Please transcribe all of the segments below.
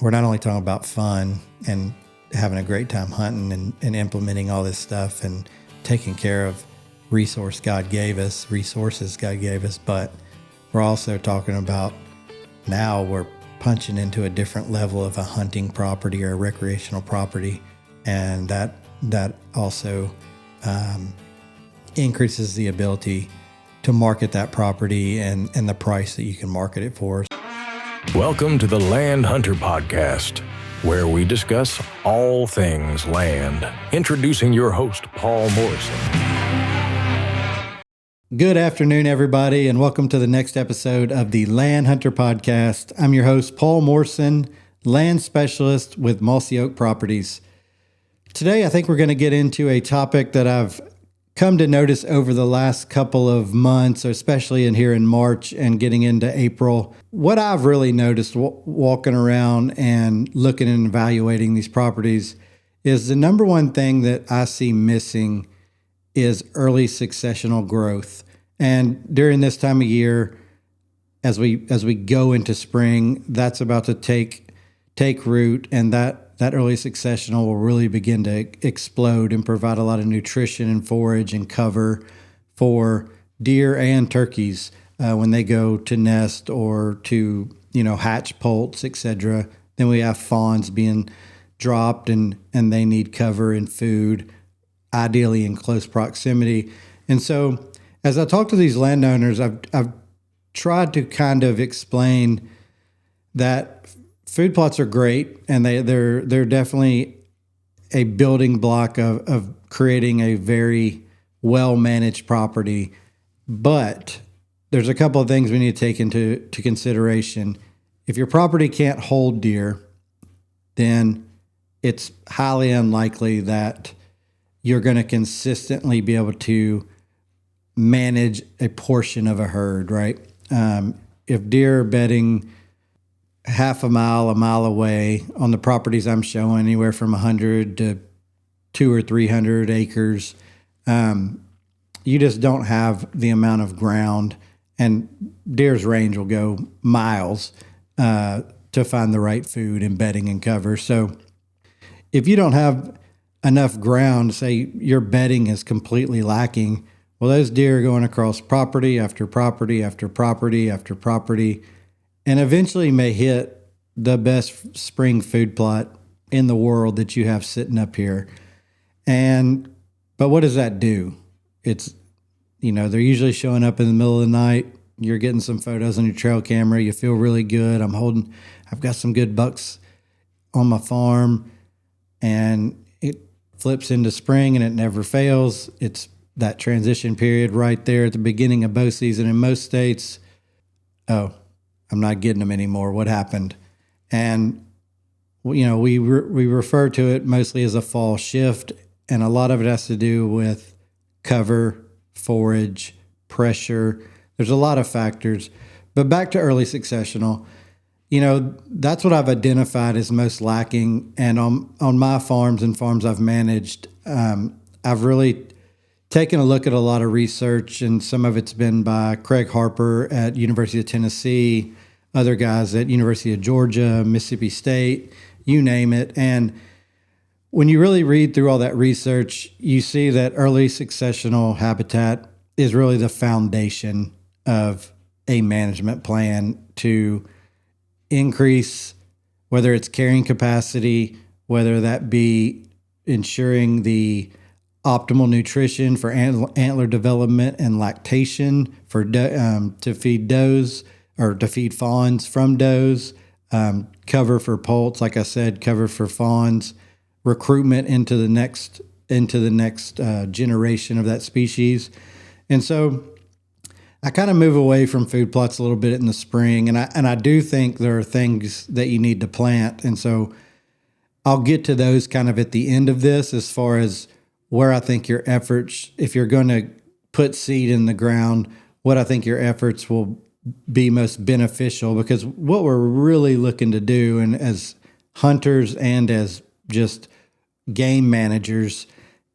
we're not only talking about fun and having a great time hunting and implementing all this stuff and taking care of resources God gave us, but we're also talking about now we're punching into a different level of a hunting property or a recreational property, and that also increases the ability to market that property and the price that you can market it for. Welcome to the Land Hunter Podcast, where we discuss all things land. Introducing your host, Paul Morrison. Good afternoon, everybody, and welcome to the next episode of the Land Hunter Podcast. I'm your host, Paul Morrison, land specialist with Mossy Oak Properties. Today, I think we're going to get into a topic that I've come to notice over the last couple of months, especially here in March and getting into April. What I've really noticed walking around and looking and evaluating these properties is the number one thing that I see missing is early successional growth. And during this time of year, as we go into spring, that's about to take root, and that early successional will really begin to explode and provide a lot of nutrition and forage and cover for deer and turkeys when they go to nest or to hatch poults, etc. Then we have fawns being dropped and they need cover and food, ideally in close proximity. And so as I talk to these landowners, I've tried to kind of explain that food plots are great, and they're definitely a building block of creating a very well-managed property. But there's a couple of things we need to take into consideration. If your property can't hold deer, then it's highly unlikely that you're going to consistently be able to manage a portion of a herd, right? If deer are bedding half a mile away on the properties I'm showing, anywhere from 100 to 200 or 300 acres, you just don't have the amount of ground, and deer's range will go miles to find the right food and bedding and cover. So if you don't have enough ground, say your bedding is completely lacking, well, those deer are going across property after property after property after property, and eventually may hit the best spring food plot in the world that you have sitting up here. But what does that do? It's, they're usually showing up in the middle of the night. You're getting some photos on your trail camera. You feel really good. I've got some good bucks on my farm, and it flips into spring and it never fails. It's that transition period right there at the beginning of bow season in most states. Oh, I'm not getting them anymore. What happened? And, we refer to it mostly as a fall shift, and a lot of it has to do with cover, forage, pressure. There's a lot of factors. But back to early successional, that's what I've identified as most lacking. And on my farms and farms I've managed, I've really taken a look at a lot of research, and some of it's been by Craig Harper at University of Tennessee, other guys at University of Georgia, Mississippi State, you name it. And when you really read through all that research, you see that early successional habitat is really the foundation of a management plan to increase, whether it's carrying capacity, whether that be ensuring the optimal nutrition for antler development and lactation for to feed does or to feed fawns from does, cover for poults, like I said, cover for fawns, recruitment into the next generation of that species. And so I kind of move away from food plots a little bit in the spring, and I do think there are things that you need to plant. And so I'll get to those kind of at the end of this, as far as where I think your efforts, if you're going to put seed in the ground, what I think your efforts will be most beneficial. Because what we're really looking to do, and as hunters and as just game managers,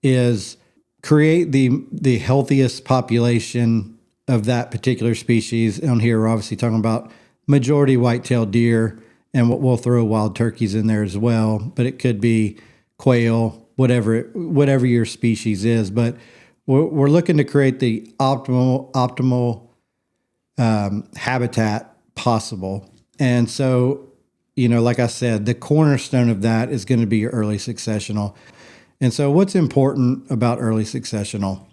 is create the healthiest population of that particular species. On here, we're obviously talking about majority white-tailed deer and we'll throw wild turkeys in there as well, but it could be quail, whatever your species is. But we're looking to create the optimal habitat possible. And so, like I said, the cornerstone of that is going to be your early successional. And so what's important about early successional?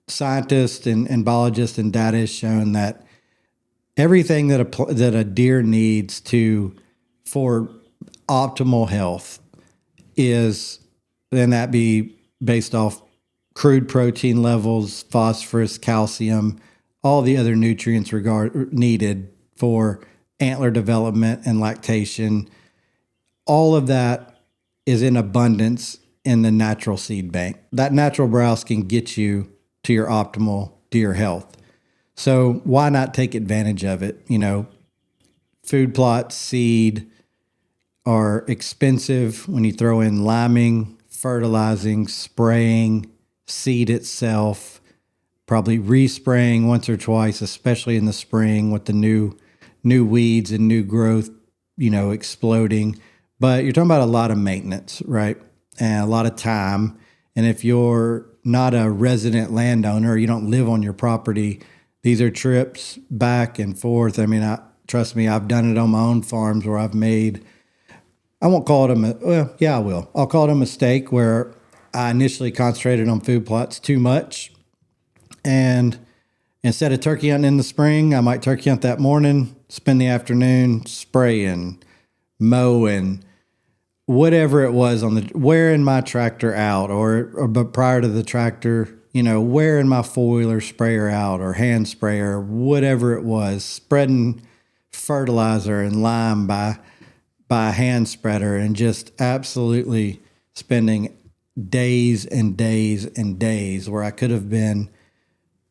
Scientists and biologists and data has shown that everything that a deer needs for optimal health is, then that be based off crude protein levels, phosphorus, calcium, all the other nutrients needed for antler development and lactation. All of that is in abundance in the natural seed bank. That natural browse can get you to your optimal deer health. So why not take advantage of it? Food plots, seed are expensive when you throw in liming, fertilizing, spraying, seed itself, probably respraying once or twice, especially in the spring with the new weeds and new growth, exploding. But you're talking about a lot of maintenance, right? And a lot of time. And if you're not a resident landowner, you don't live on your property, these are trips back and forth. I mean, trust me, I've done it on my own farms where I've made, I won't call it I will. I'll call it a mistake where I initially concentrated on food plots too much. And instead of turkey hunting in the spring, I might turkey hunt that morning, spend the afternoon spraying, mowing, whatever it was wearing my tractor out but prior to the tractor, wearing my four-wheeler sprayer out or hand sprayer, whatever it was, spreading fertilizer and lime by a hand spreader, and just absolutely spending days and days and days where I could have been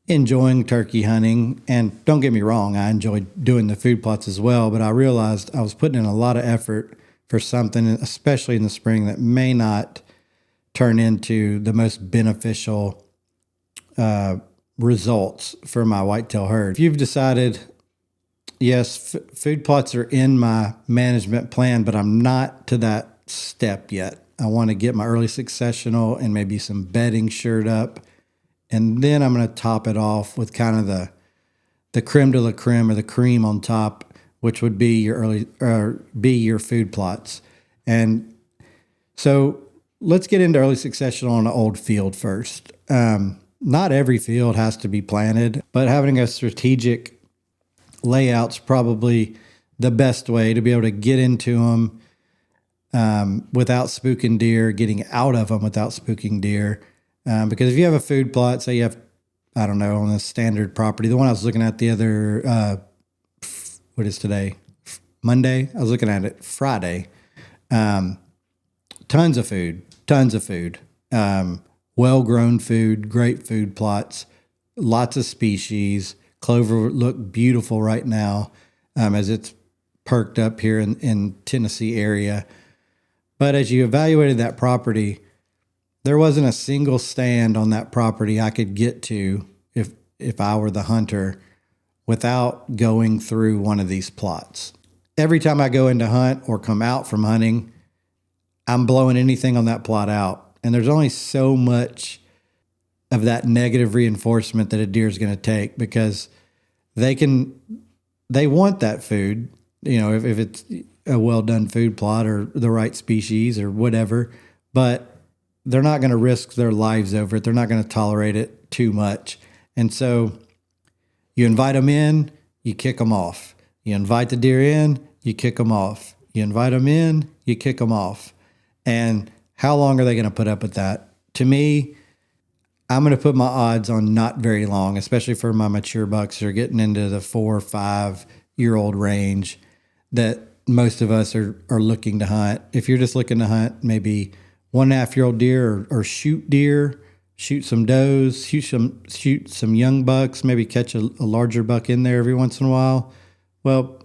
enjoying turkey hunting. And don't get me wrong, I enjoyed doing the food plots as well, but I realized I was putting in a lot of effort for something, especially in the spring, that may not turn into the most beneficial results for my whitetail herd. If you've decided, yes, food plots are in my management plan, but I'm not to that step yet. I want to get my early successional and maybe some bedding shored up. And then I'm going to top it off with kind of the creme de la creme, or the cream on top, which would be your food plots. And so let's get into early successional on an old field first. Not every field has to be planted, but having a strategic layout's probably the best way to be able to get into them without spooking deer, getting out of them without spooking deer. Because if you have a food plot, say you have, I don't know, on a standard property, the one I was looking at the other, what is today? Monday? I was looking at it Friday. Tons of food. Well-grown food, great food plots, lots of species. Clover look beautiful right now as it's perked up here in Tennessee area. But as you evaluated that property, there wasn't a single stand on that property I could get to if I were the hunter without going through one of these plots. Every time I go in to hunt or come out from hunting, I'm blowing anything on that plot out. And there's only so much of that negative reinforcement that a deer is going to take, because they want that food, if it's a well-done food plot or the right species or whatever, but they're not going to risk their lives over it. They're not going to tolerate it too much. And so you invite them in, you kick them off. You invite the deer in, you kick them off. You invite them in, you kick them off. And how long are they going to put up with that? To me, I'm going to put my odds on not very long, especially for my mature bucks that are getting into the 4 or 5 year old range that most of us are looking to hunt. If you're just looking to hunt maybe 1.5 year old deer or shoot deer, shoot some does, shoot some young bucks, maybe catch a larger buck in there every once in a while, well,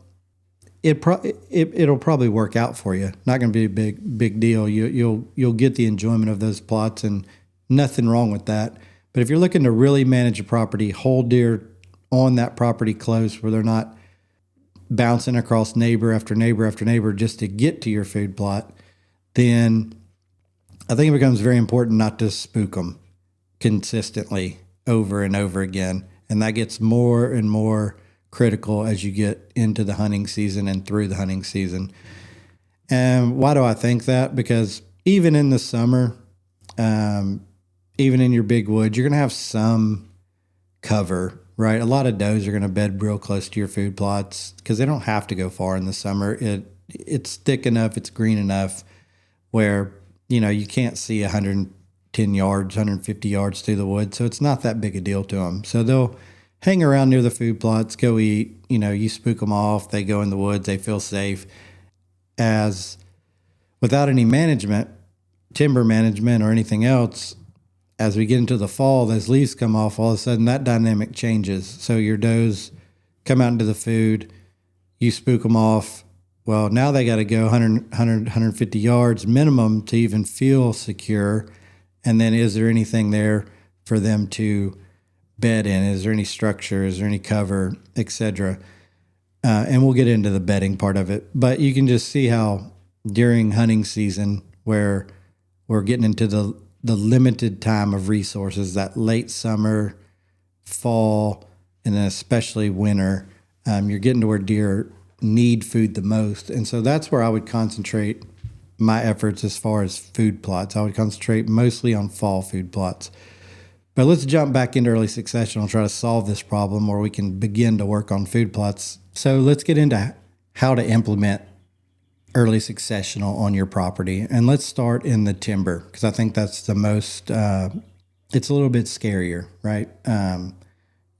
it'll probably work out for you. Not going to be a big deal. You'll get the enjoyment of those plots, and nothing wrong with that. But if you're looking to really manage a property, hold deer on that property close where they're not bouncing across neighbor after neighbor after neighbor just to get to your food plot, then I think it becomes very important not to spook them consistently over and over again. And that gets more and more critical as you get into the hunting season and through the hunting season. And why do I think that? Because even in the summer, even in your big woods, you're going to have some cover, right? A lot of does are going to bed real close to your food plots because they don't have to go far in the summer. It's thick enough, it's green enough where, you can't see 110 yards, 150 yards through the woods. So it's not that big a deal to them. So they'll hang around near the food plots, go eat, you spook them off. They go in the woods, they feel safe. As without any management, timber management or anything else, as we get into the fall, those leaves come off, all of a sudden that dynamic changes. So your does come out into the food, you spook them off. Well, now they got to go 150 yards minimum to even feel secure. And then is there anything there for them to bed in? Is there any structure? Is there any cover, etc.? And we'll get into the bedding part of it. But you can just see how during hunting season, where we're getting into the limited time of resources, that late summer, fall, and then especially winter, you're getting to where deer need food the most. And so that's where I would concentrate my efforts as far as food plots. I would concentrate mostly on fall food plots. But let's jump back into early succession and try to solve this problem where we can begin to work on food plots. So let's get into how to implement early successional on your property. And let's start in the timber because I think that's the most, it's a little bit scarier, right?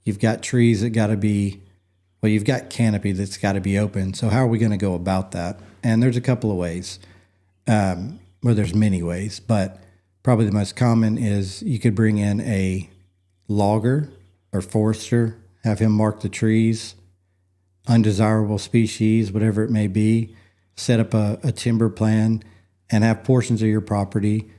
You've got trees that got to be, well, you've got canopy that's got to be open. So how are we going to go about that? And there's a couple of ways. Well, there's many ways, but probably the most common is you could bring in a logger or forester, have him mark the trees, undesirable species, whatever it may be, set up a timber plan, and have portions of your property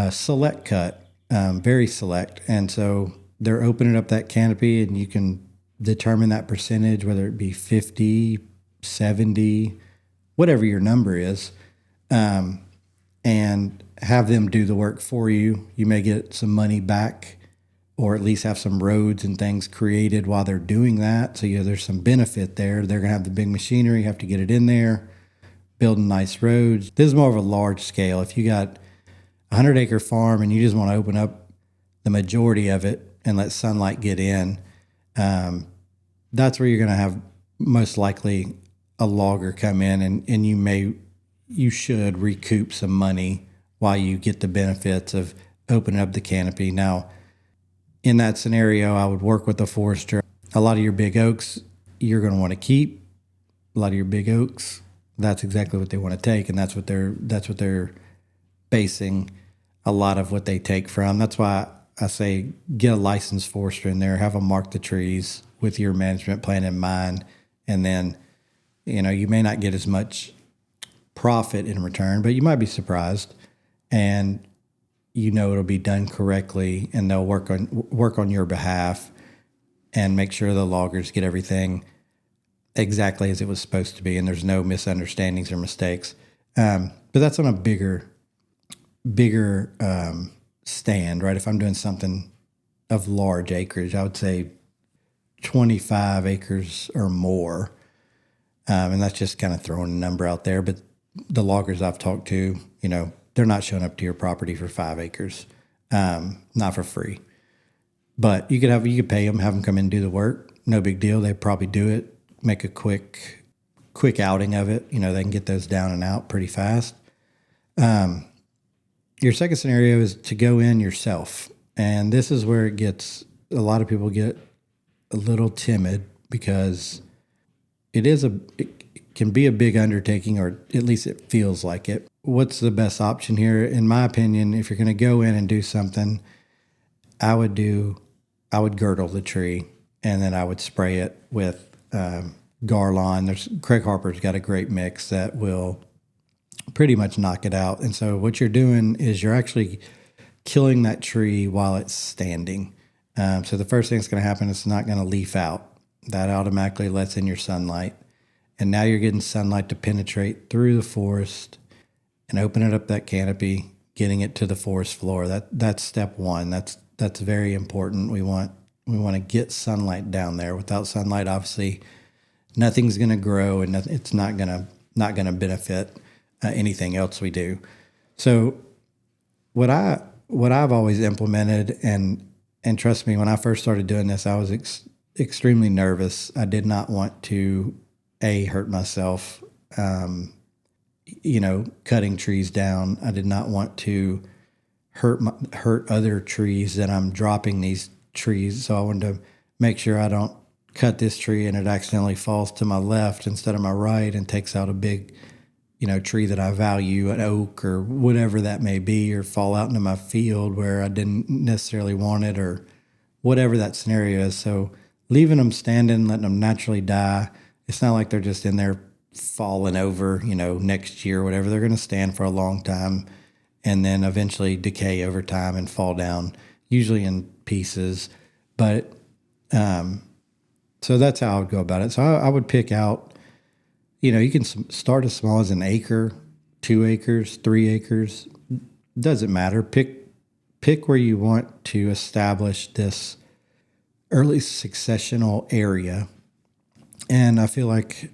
select cut, very select. And so they're opening up that canopy and you can determine that percentage, whether it be 50, 70, whatever your number is, and have them do the work for you. You may get some money back or at least have some roads and things created while they're doing that. So there's some benefit there. They're going to have the big machinery, have to get it in there, building nice roads. This is more of a large scale. If you got a 100-acre farm and you just want to open up the majority of it and let sunlight get in, that's where you're going to have most likely a logger come in and you should recoup some money while you get the benefits of opening up the canopy. Now, in that scenario, I would work with a forester. A lot of your big oaks, you're going to want to keep. A lot of your big oaks, that's exactly what they want to take, and that's what they're basing a lot of what they take from. That's why I say get a licensed forester in there, have them mark the trees with your management plan in mind, and then you may not get as much profit in return, but you might be surprised, and it'll be done correctly, and they'll work on your behalf and make sure the loggers get everything exactly as it was supposed to be, and there's no misunderstandings or mistakes. But that's on a bigger stand, right? If I'm doing something of large acreage, I would say 25 acres or more, and that's just kind of throwing a number out there. But the loggers I've talked to, they're not showing up to your property for 5 acres, not for free. But you could pay them, have them come in and do the work. No big deal. They probably do it, make a quick outing of it. They can get those down and out pretty fast. Your second scenario is to go in yourself. And this is where a lot of people get a little timid because it can be a big undertaking, or at least it feels like it. What's the best option here? In my opinion, if you're going to go in and do something, I would girdle the tree, and then I would spray it with Garline. Craig Harper's got a great mix that will pretty much knock it out. And so what you're doing is you're actually killing that tree while it's standing. So the first thing that's going to happen is it's not going to leaf out. That automatically lets in your sunlight. And now you're getting sunlight to penetrate through the forest and opening up that canopy, getting it to the forest floor. That's step one. That's very important. We want to get sunlight down there. Without sunlight, obviously, nothing's going to grow, and it's not going to benefit anything else we do. So, what I've always implemented, and trust me, when I first started doing this, I was extremely nervous. I did not want to hurt myself. Cutting trees down. I did not want to hurt other trees that I'm dropping these trees. So I wanted to make sure I don't cut this tree and it accidentally falls to my left instead of my right and takes out a big, tree that I value, an oak or whatever that may be, or fall out into my field where I didn't necessarily want it, or whatever that scenario is. So leaving them standing, letting them naturally die. It's not like they're just in there falling over, next year or whatever. They're going to stand for a long time and then eventually decay over time and fall down, usually in pieces. But so that's how I would go about it. So I would pick out, you can start as small as an acre, 2 acres, 3 acres. Doesn't matter. Pick where you want to establish this early successional area. And I feel like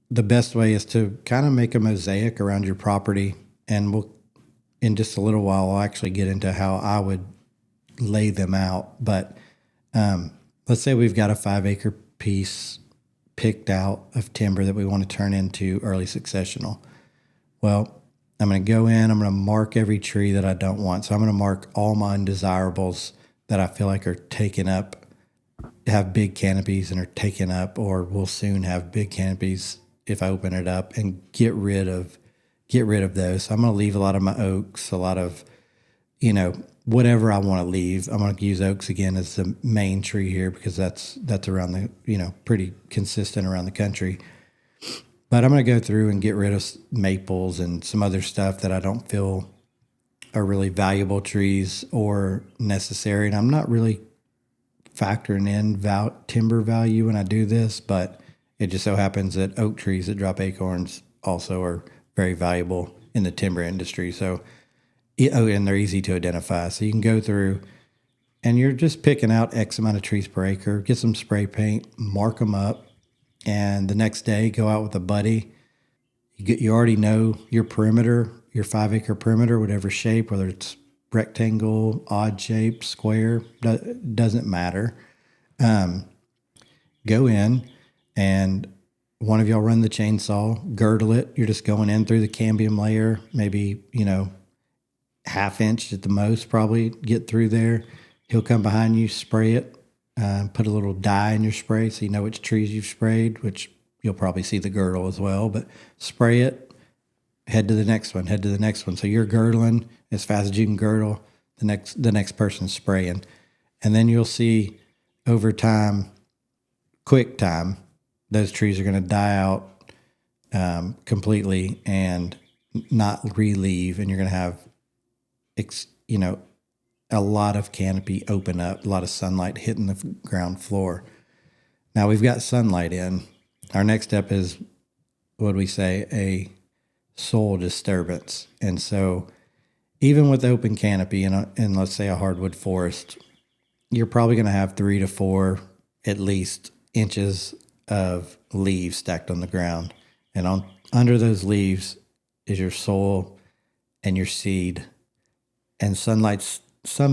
the best way is to kind of make a mosaic around your property. And in just a little while, I'll actually get into how I would lay them out. But let's say we've got a 5-acre piece picked out of timber that we want to turn into early successional. Well, I'm going to go in, I'm going to mark every tree that I don't want. So I'm going to mark all my undesirables that I feel like are taken up, have big canopies and are taken up, or will soon have big canopies if I open it up, and get rid of those. So I'm going to leave a lot of my oaks, a lot of, whatever I want to leave. I'm going to use oaks again as the main tree here because that's around the, pretty consistent around the country. But I'm going to go through and get rid of maples and some other stuff that I don't feel are really valuable trees or necessary. And I'm not really factoring in timber value when I do this, but it just so happens that oak trees that drop acorns also are very valuable in the timber industry. So, and they're easy to identify. So you can go through and you're just picking out X amount of trees per acre, get some spray paint, mark them up, and the next day go out with a buddy. You already know your perimeter, your 5-acre perimeter, whatever shape, whether it's rectangle, odd shape, square, doesn't matter. Go in and one of y'all run the chainsaw, girdle it. You're just going in through the cambium layer, maybe, half inch at the most, probably get through there. He'll come behind you, spray it, put a little dye in your spray so you know which trees you've sprayed, which you'll probably see the girdle as well, but spray it, head to the next one, head to the next one. So you're girdling as fast as you can girdle, the next person's spraying. And then you'll see over time, quick time, those trees are going to die out completely and not relieve, and you're going to have a lot of canopy open up, a lot of sunlight hitting the ground floor. Now we've got sunlight in. Our next step is, what do we say, a soil disturbance. And so even with open canopy in let's say a hardwood forest, you're probably going to have 3 to 4 at least inches of leaves stacked on the ground. And under those leaves is your soil and your seed. And some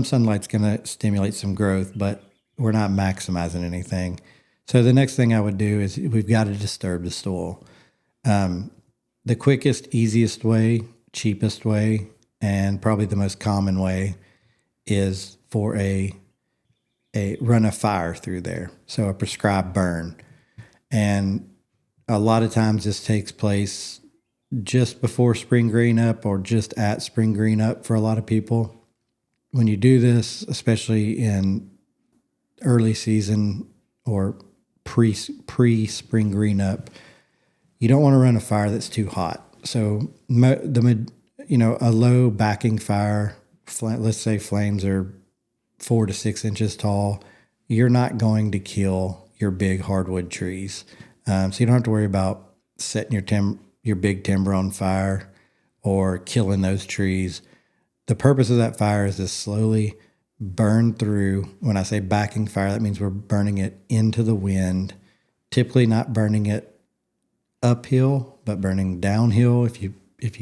sunlight's going to stimulate some growth, but we're not maximizing anything. So the next thing I would do is we've got to disturb the soil. The quickest, easiest way, cheapest way, and probably the most common way is for a run a fire through there. So a prescribed burn. And a lot of times this takes place just before spring green up or just at spring green up for a lot of people. When you do this, especially in early season or pre-spring green up, you don't want to run a fire that's too hot. So a low backing fire, let's say flames are 4 to 6 inches tall, you're not going to kill your big hardwood trees. So you don't have to worry about setting your big timber on fire or killing those trees. The purpose of that fire is to slowly burn through. When I say backing fire, that means we're burning it into the wind, typically not burning it uphill, but burning downhill if you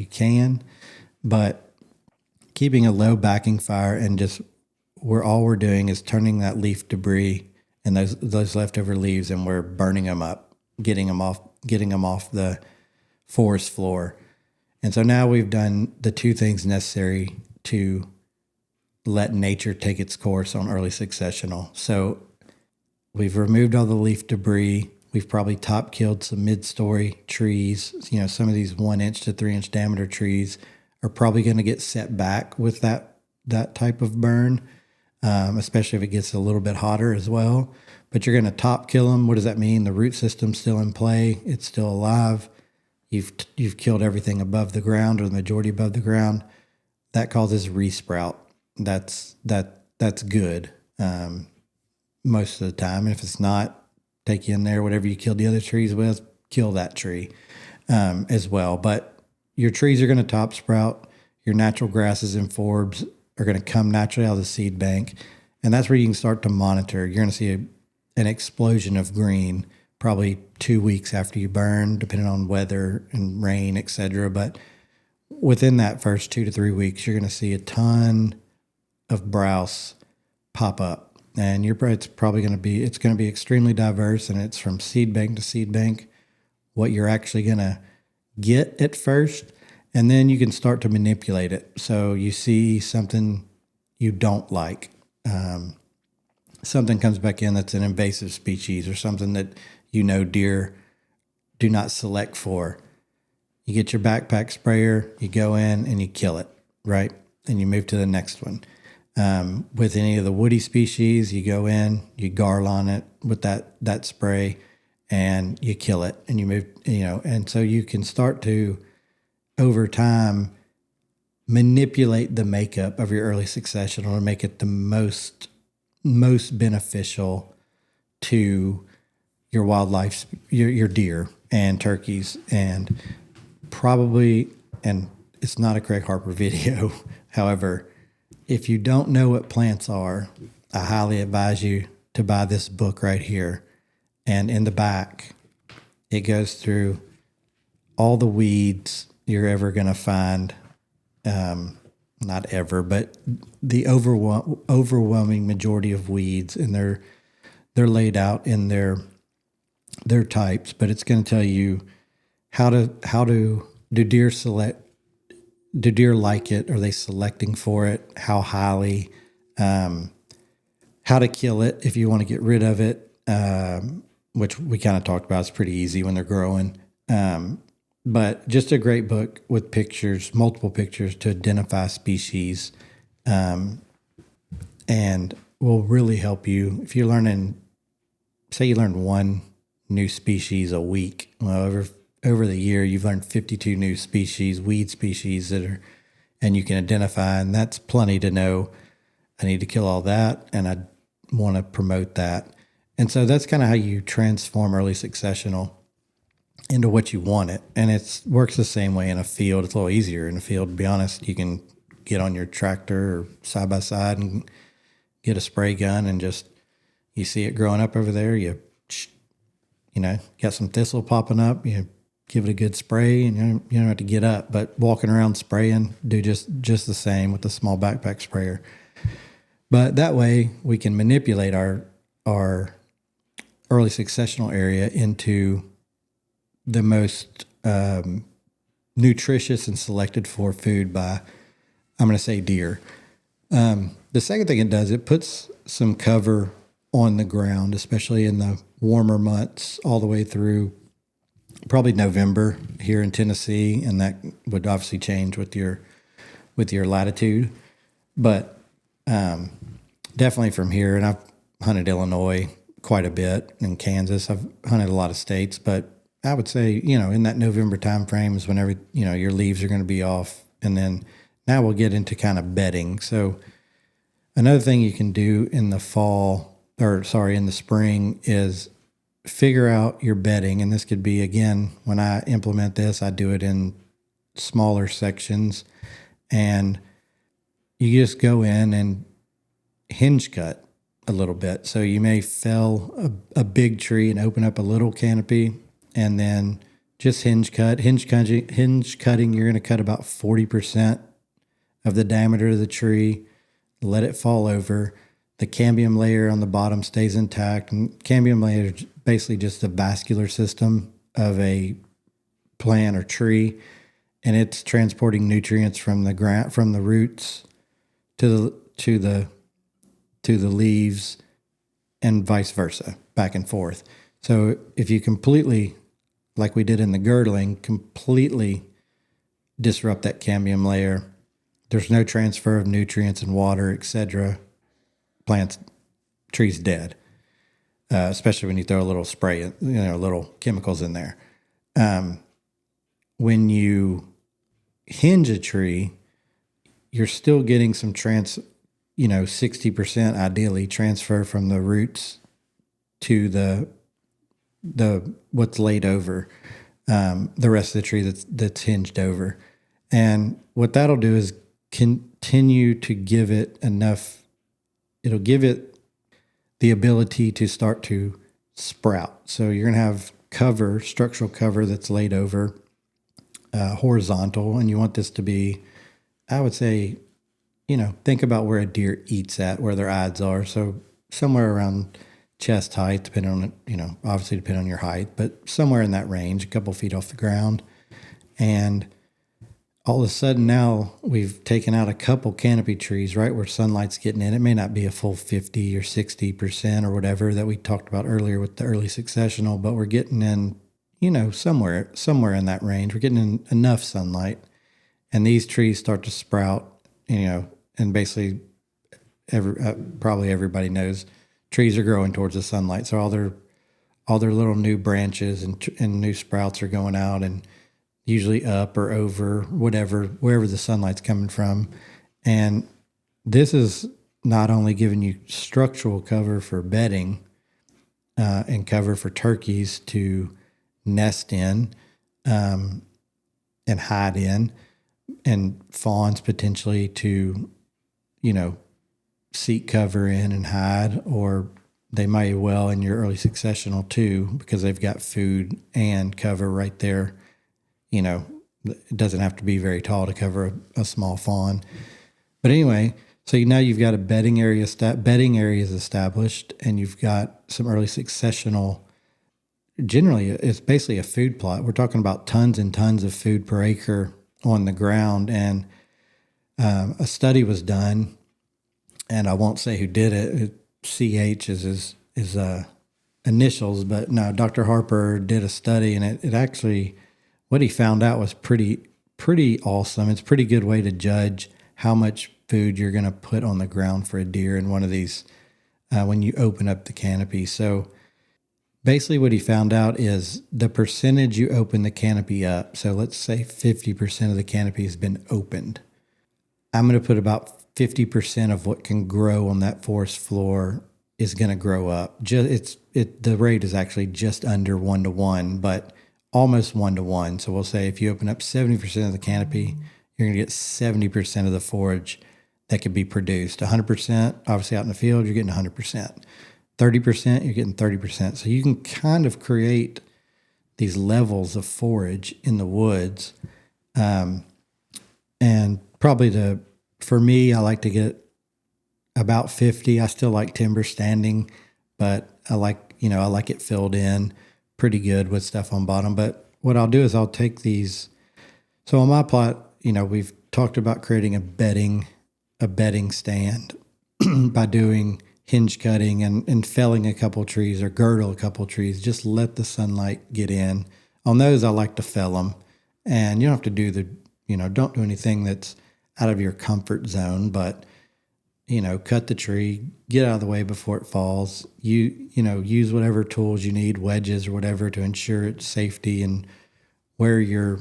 can. But keeping a low backing fire, and just all we're doing is turning that leaf debris and those leftover leaves, and we're burning them up, getting them off the forest floor. And so now we've done the two things necessary to let nature take its course on early successional. So we've removed all the leaf debris. We've probably top killed some mid-story trees. Some of these 1 inch to 3 inch diameter trees are probably going to get set back with that type of burn, especially if it gets a little bit hotter as well. But you're going to top kill them. What does that mean? The root system's still in play. It's still alive. You've killed everything above the ground, or the majority above the ground. That causes resprout. That's good most of the time. And if it's not, take you in there, whatever you killed the other trees with, kill that tree as well. But your trees are going to top sprout. Your natural grasses and forbs are going to come naturally out of the seed bank. And that's where you can start to monitor. You're going to see an explosion of green probably 2 weeks after you burn, depending on weather and rain, etc. But within that first 2 to 3 weeks, you're going to see a ton of browse pop up. And it's going to be extremely diverse, and it's from seed bank to seed bank, what you're actually going to get at first. And then you can start to manipulate it. So you see something you don't like. Something comes back in that's an invasive species, or something that deer do not select for. You get your backpack sprayer, you go in and you kill it, right? And you move to the next one. With any of the woody species, you go in, you garl on it with that spray, and you kill it, and you move, and so you can start to, over time, manipulate the makeup of your early successional to make it the most beneficial to your wildlife, your deer and turkeys. And probably, and it's not a Craig Harper video, however, if you don't know what plants are, I highly advise you to buy this book right here. And in the back, it goes through all the weeds you're ever going to find. Not ever, but the overwhelming majority of weeds, and they're laid out in their types. But it's going to tell you how to do deer select. Do deer like it? Are they selecting for it? How highly? How to kill it if you want to get rid of it, which we kind of talked about. It's pretty easy when they're growing. But just a great book with pictures, multiple pictures to identify species, and will really help you if you're learning. Say you learn one new species a week. Well, over the year, you've learned 52 new species, weed species and you can identify, and that's plenty to know. I need to kill all that, and I want to promote that. And so that's kind of how you transform early successional into what you want it. And it works the same way in a field. It's a little easier in a field, to be honest. You can get on your tractor or side by side and get a spray gun, and just, you see it growing up over there, you got some thistle popping up, you give it a good spray, and you don't have to get up. But walking around spraying, do just the same with the small backpack sprayer. But that way we can manipulate our early successional area into the most nutritious and selected for food by, I'm going to say, deer. The second thing it does, it puts some cover on the ground, especially in the warmer months, all the way through probably November here in Tennessee, and that would obviously change with your latitude. But definitely from here, and I've hunted Illinois quite a bit, and Kansas. I've hunted a lot of states, but I would say, in that November time frame is whenever, your leaves are going to be off. And then now we'll get into kind of bedding. So another thing you can do in the spring is figure out your bedding. And this could be, again, when I implement this, I do it in smaller sections. And you just go in and hinge cut a little bit. So you may fell a big tree and open up a little canopy, and then just hinge cut. Hinge cutting, you're going to cut about 40% of the diameter of the tree, let it fall over. The cambium layer on the bottom stays intact. And cambium layer is basically just a vascular system of a plant or tree, and it's transporting nutrients from the ground, from the roots to the leaves, and vice versa, back and forth. So if you completely, like we did in the girdling, completely disrupt that cambium layer, there's no transfer of nutrients and water, etc. Tree's dead. Especially when you throw a little spray, little chemicals in there. When you hinge a tree, you're still getting some 60% ideally transfer from the roots to the what's laid over, the rest of the tree that's hinged over. And what that'll do is continue to give it enough, it'll give it the ability to start to sprout. So you're going to have structural cover that's laid over horizontal, and you want this to be, I would say, think about where a deer eats at, where their eyes are. So somewhere around chest height, depending on, obviously depending on your height, but somewhere in that range, a couple feet off the ground. And all of a sudden now we've taken out a couple canopy trees right where sunlight's getting in. It may not be a full 50 or 60% or whatever that we talked about earlier with the early successional, but we're getting in, somewhere in that range. We're getting in enough sunlight, and these trees start to sprout, and basically probably everybody knows trees are growing towards the sunlight. So all their little new branches and new sprouts are going out, and usually up or over, wherever the sunlight's coming from. And this is not only giving you structural cover for bedding and cover for turkeys to nest in and hide in, and fawns potentially to, seek cover in and hide, or they may well in your early successional too, because they've got food and cover right there. It doesn't have to be very tall to cover a small fawn. But anyway, so now you've got a bedding area is established, and you've got some early successional. Generally, it's basically a food plot. We're talking about tons and tons of food per acre on the ground. And a study was done, and I won't say who did it. CH is his initials, but no, Dr. Harper did a study, and it actually, what he found out was pretty awesome. It's a pretty good way to judge how much food you're going to put on the ground for a deer in one of these when you open up the canopy. So basically what he found out is the percentage you open the canopy up. So let's say 50% of the canopy has been opened. I'm going to put about 50% of what can grow on that forest floor is going to grow up. The rate is actually just under 1-to-1, but almost 1-to-1. So we'll say if you open up 70% of the canopy, you're going to get 70% of the forage that could be produced. 100%, obviously out in the field, you're getting 100%. 30%, you're getting 30%. So you can kind of create these levels of forage in the woods. And probably for me, I like to get about 50. I still like timber standing, but I like it filled in pretty good with stuff on bottom. But what I'll do is I'll take these. So on my plot, we've talked about creating a bedding stand by doing hinge cutting and felling a couple trees or girdle a couple trees. Just let the sunlight get in. On those, I like to fell them, and you don't have to do don't do anything that's out of your comfort zone, but cut the tree, get out of the way before it falls. Use whatever tools you need, wedges or whatever, to ensure its safety, and wear your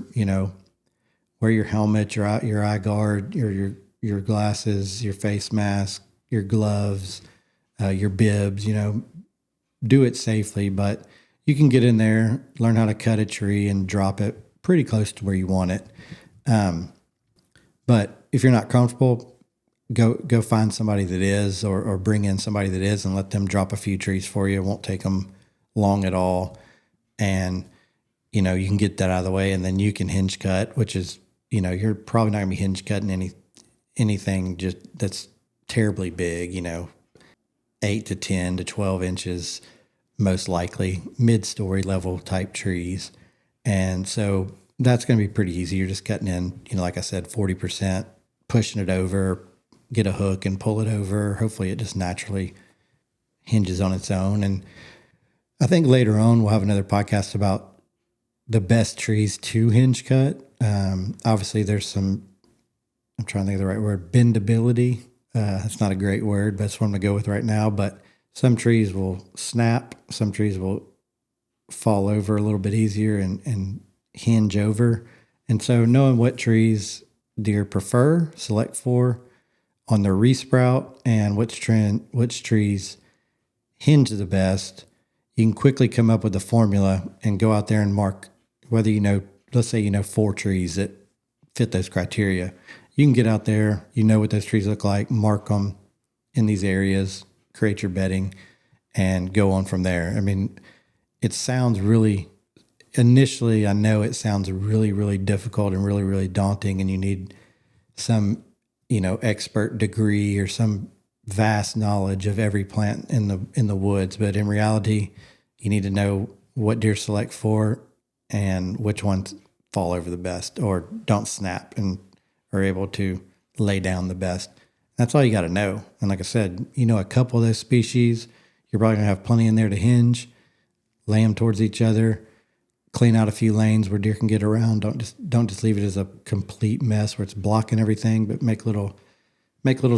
helmet, your eye guard, your glasses, your face mask, your gloves, your bibs. Do it safely, but you can get in there, learn how to cut a tree and drop it pretty close to where you want it. But if you're not comfortable, go find somebody that is, or bring in somebody that is and let them drop a few trees for you. It won't take them long at all. And, you can get that out of the way, and then you can hinge cut, which is, you're probably not gonna be hinge cutting anything just that's terribly big, 8 to 10 to 12 inches, most likely mid-story level type trees. And so that's going to be pretty easy. You're just cutting in, like I said, 40%, pushing it over, get a hook and pull it over. Hopefully it just naturally hinges on its own. And I think later on we'll have another podcast about the best trees to hinge cut. Obviously there's some, I'm trying to think of the right word, bendability. That's not a great word, but that's what I'm going to go with right now. But some trees will snap. Some trees will fall over a little bit easier and hinge over. And so knowing what trees deer prefer, select for on their resprout, and which trees hinge the best, you can quickly come up with a formula and go out there and mark whether let's say 4 trees that fit those criteria. You can get out there, what those trees look like, mark them in these areas, create your bedding, and go on from there. I mean, it sounds initially, I know it sounds really, really difficult and really, really daunting, and you need some, expert degree or some vast knowledge of every plant in the woods. But in reality, you need to know what deer select for and which ones fall over the best or don't snap and are able to lay down the best. That's all you got to know. And like I said, a couple of those species, you're probably going to have plenty in there to hinge, lay them towards each other, clean out a few lanes where deer can get around. Don't just leave it as a complete mess where it's blocking everything, but make little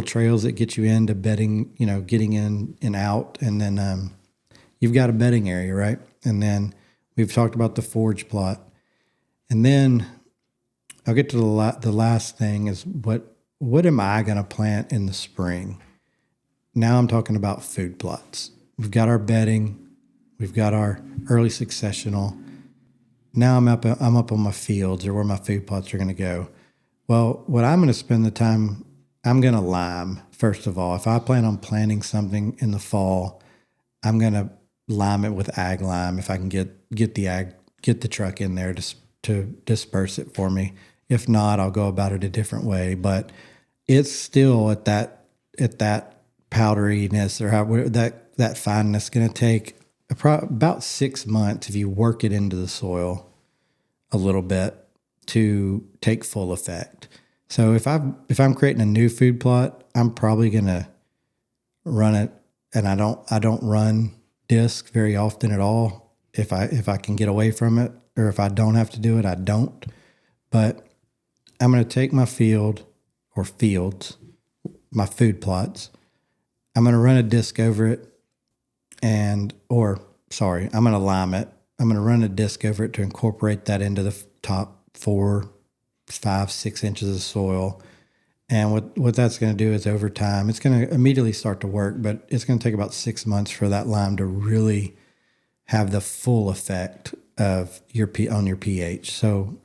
trails that get you into bedding, getting in and out. And then you've got a bedding area, right? And then we've talked about the forage plot. And then I'll get to the last thing is what am I going to plant in the spring? Now I'm talking about food plots. We've got our bedding. We've got our early successional. Now I'm up on my fields or where my food plots are going to go. Well, what I'm going to spend the time, I'm going to lime, first of all. If I plan on planting something in the fall, I'm going to lime it with ag lime if I can get the truck in there to disperse it for me. If not, I'll go about it a different way. But it's still at that powderiness or that fineness going to take about 6 months if you work it into the soil a little bit to take full effect. So if I'm creating a new food plot, I'm probably going to run it, and I don't run disc very often at all. If I can get away from it, or if I don't have to do it, I don't. But I'm going to take my field or fields, my food plots. I'm going to run a disc over it I'm going to lime it. I'm going to run a disc over it to incorporate that into the top 4, 5, 6 inches of soil. And what that's going to do is over time, it's going to immediately start to work, but it's going to take about 6 months for that lime to really have the full effect of on your pH. So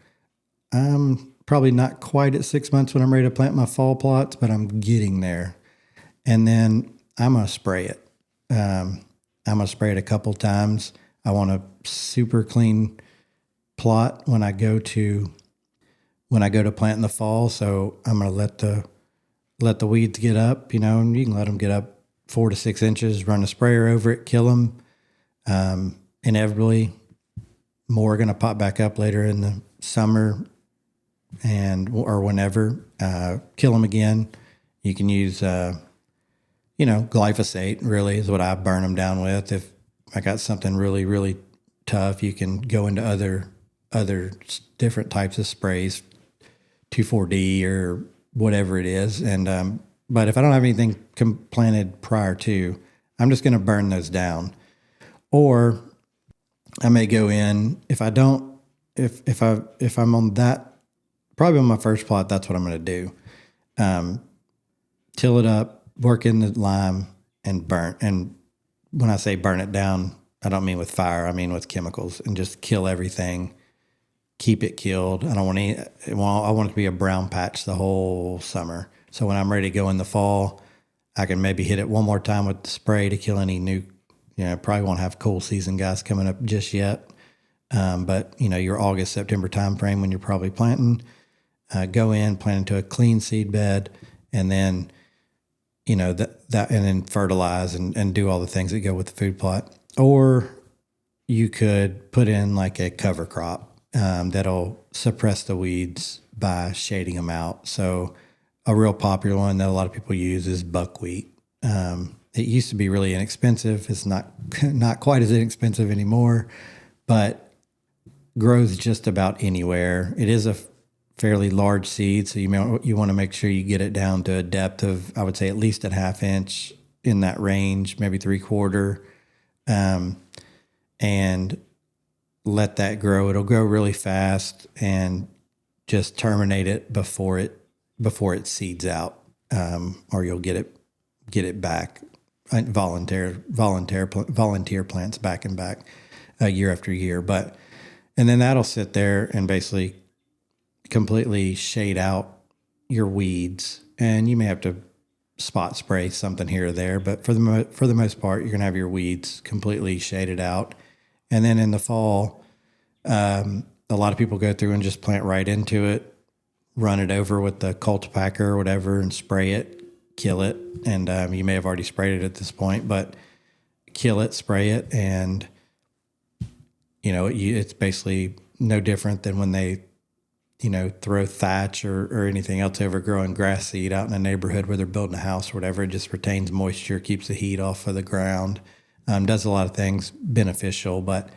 I'm probably not quite at 6 months when I'm ready to plant my fall plots, but I'm getting there. And then I'm going to spray it. I'm going to spray it a couple times. I want a super clean plot when I go to plant in the fall. So I'm going to let the weeds get up, and you can let them get up 4 to 6 inches, run a sprayer over it, kill them. Inevitably, more are going to pop back up later in the summer or whenever. Kill them again. You can use, glyphosate really is what I burn them down with. If I got something really, really tough, you can go into other different types of sprays, 2,4-D or whatever it is. And, but if I don't have anything planted prior to, I'm just going to burn those down. Or I may go in, if I'm on that, probably on my first plot, that's what I'm going to do. Till it up, work in the lime and burn. And when I say burn it down, I don't mean with fire, I mean with chemicals, and just kill everything. Keep it killed. I don't want any, well, I want it to be a brown patch the whole summer. So when I'm ready to go in the fall, I can maybe hit it one more time with the spray to kill any new, probably won't have cool season guys coming up just yet. But your August, September time frame when you're probably planting, go in, plant into a clean seed bed, and then, and then fertilize and do all the things that go with the food plot. Or you could put in like a cover crop that'll suppress the weeds by shading them out. So a real popular one that a lot of people use is buckwheat. It used to be really inexpensive. It's not quite as inexpensive anymore, but grows just about anywhere. It is a fairly large seed, so you want to make sure you get it down to a depth of, I would say, at least a ½ inch, in that range, maybe 3/4, and let that grow. It'll grow really fast, and just terminate it before it seeds out, or you'll get it back. Volunteer plants back and back, year after year. And then that'll sit there and basically completely shade out your weeds. And you may have to spot spray something here or there, but for the most part, you're gonna have your weeds completely shaded out. And then in the fall, a lot of people go through and just plant right into it, run it over with the cultipacker or whatever, and spray it, kill it. And you may have already sprayed it at this point, but kill it, spray it, and it's basically no different than when they, throw thatch or anything else over growing grass seed out in a neighborhood where they're building a house or whatever. It just retains moisture, keeps the heat off of the ground, does a lot of things beneficial. But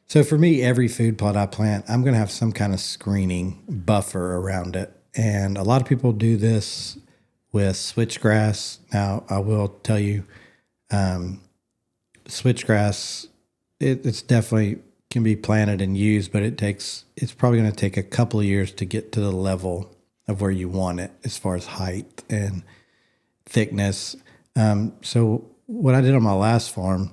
so for me, every food plot I plant, I'm going to have some kind of screening buffer around it. And a lot of people do this with switchgrass. Now, I will tell you, switchgrass, it's definitely can be planted and used, but it's probably going to take a couple of years to get to the level of where you want it as far as height and thickness. So what I did on my last farm,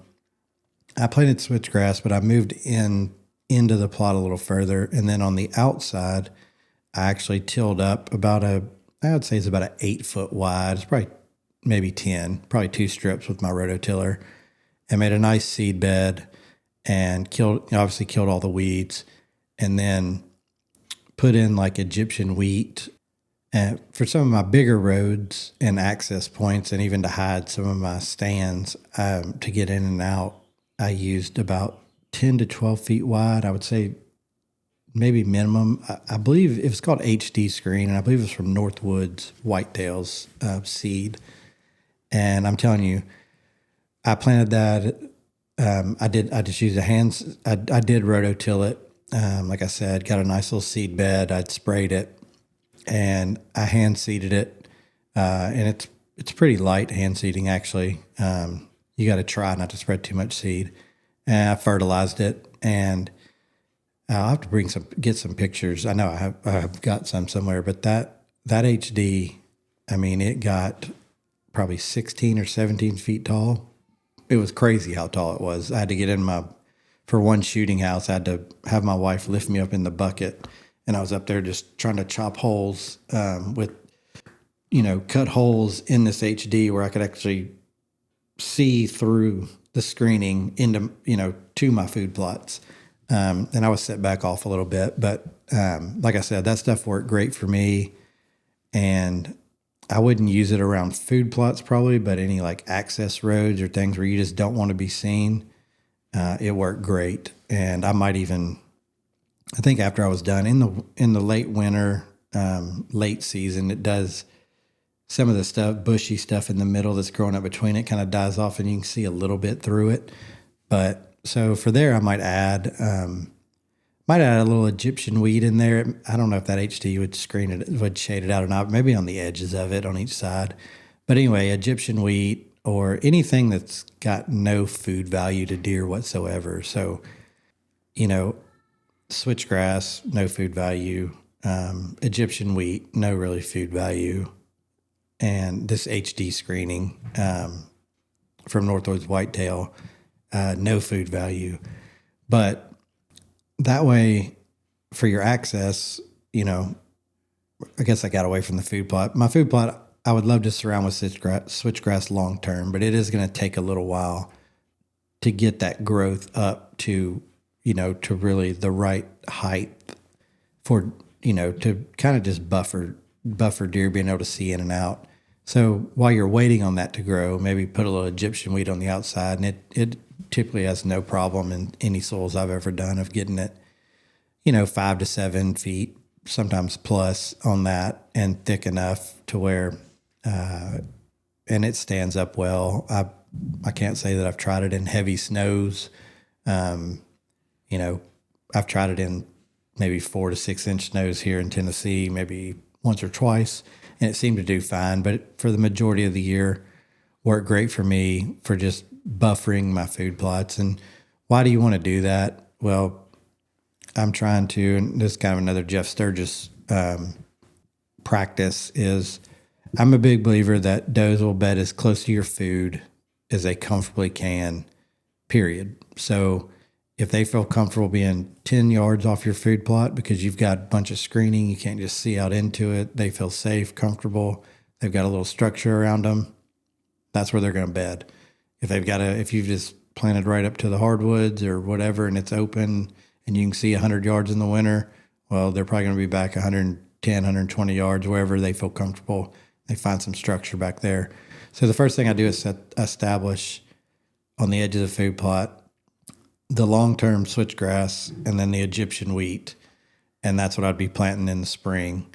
I planted switchgrass, but I moved into the plot a little further. And then on the outside, I actually tilled up I would say it's about an 8 foot wide. It's probably maybe 10, probably 2 strips with my rototiller, and made a nice seed bed and obviously killed all the weeds, and then put in like Egyptian wheat. And for some of my bigger roads and access points, and even to hide some of my stands, to get in and out, I used about 10 to 12 feet wide. I would say maybe minimum. I believe it was called HD screen, and I believe it was from Northwood's Whitetails seed. And I'm telling you, I planted that. I just used I did rototill it. Like I said, got a nice little seed bed. I'd sprayed it, and I hand seeded it. And it's pretty light hand seeding, actually. You got to try not to spread too much seed. And I fertilized it, and I'll have to get some pictures. I know I have got some somewhere, but that HD, I mean, it got probably 16 or 17 feet tall. It was crazy how tall it was. I had to get for one shooting house, I had to have my wife lift me up in the bucket, and I was up there just trying to chop holes, cut holes in this HD where I could actually see through the screening into, to my food plots. And I was set back off a little bit, but like I said, that stuff worked great for me. And I wouldn't use it around food plots probably, but any like access roads or things where you just don't want to be seen, it worked great. And I think after I was done in the late winter, late season, it does some of the bushy stuff in the middle that's growing up between it kind of dies off, and you can see a little bit through it. But so for there, I might add a little Egyptian weed in there. I don't know if that HD would shade it out or not, maybe on the edges of it on each side. But anyway, Egyptian wheat or anything that's got no food value to deer whatsoever. So, switchgrass, no food value. Egyptian wheat, no really food value. And this HD screening from Northwood's Whitetail, no food value. But that way, for your access, I guess I got away from the food plot. My food plot, I would love to surround with switchgrass long term, but it is going to take a little while to get that growth up to, to really the right height for, to kind of just buffer deer being able to see in and out. So while you're waiting on that to grow, maybe put a little Egyptian weed on the outside, and it typically has no problem in any soils I've ever done of getting it, 5 to 7 feet, sometimes plus on that, and thick enough to where, and it stands up well. I can't say that I've tried it in heavy snows. I've tried it in maybe 4 to 6 inch snows here in Tennessee, maybe once or twice, and it seemed to do fine. But for the majority of the year, worked great for me for just buffering my food plots. And why do you want to do that? Well, I'm trying to, and this is kind of another Jeff Sturgis practice, is I'm a big believer that does will bed as close to your food as they comfortably can, period. So if they feel comfortable being 10 yards off your food plot because you've got a bunch of screening, you can't just see out into it, they feel safe, comfortable, they've got a little structure around them, that's where they're going to bed. If you've just planted right up to the hardwoods or whatever and it's open and you can see 100 yards in the winter, well, they're probably going to be back 110, 120 yards, wherever they feel comfortable. They find some structure back there. So the first thing I do is establish on the edge of the food plot the long-term switchgrass and then the Egyptian wheat. And that's what I'd be planting in the spring.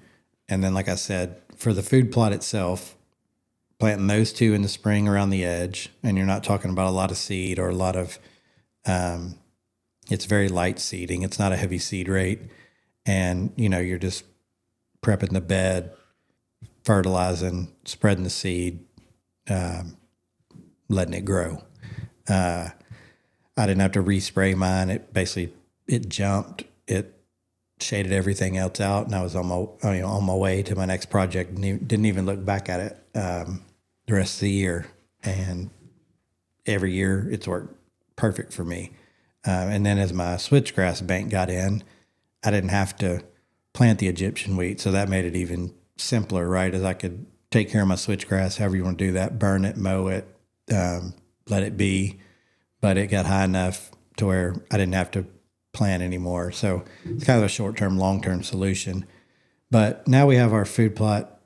And then, like I said, for the food plot itself, planting those two in the spring around the edge. And you're not talking about a lot of seed or a lot of, it's very light seeding. It's not a heavy seed rate. And, you're just prepping the bed, fertilizing, spreading the seed, letting it grow. I didn't have to respray mine. It jumped. It shaded everything else out, and I was on my way to my next project. Didn't even look back at it the rest of the year. And every year it's worked perfect for me. And then as my switchgrass bank got in, I didn't have to plant the Egyptian wheat, so that made it even simpler, right? As I could take care of my switchgrass, however you want to do that, burn it, mow it, let it be. But it got high enough to where I didn't have to plant anymore. So it's kind of a short-term, long-term solution. But now we have our food plot.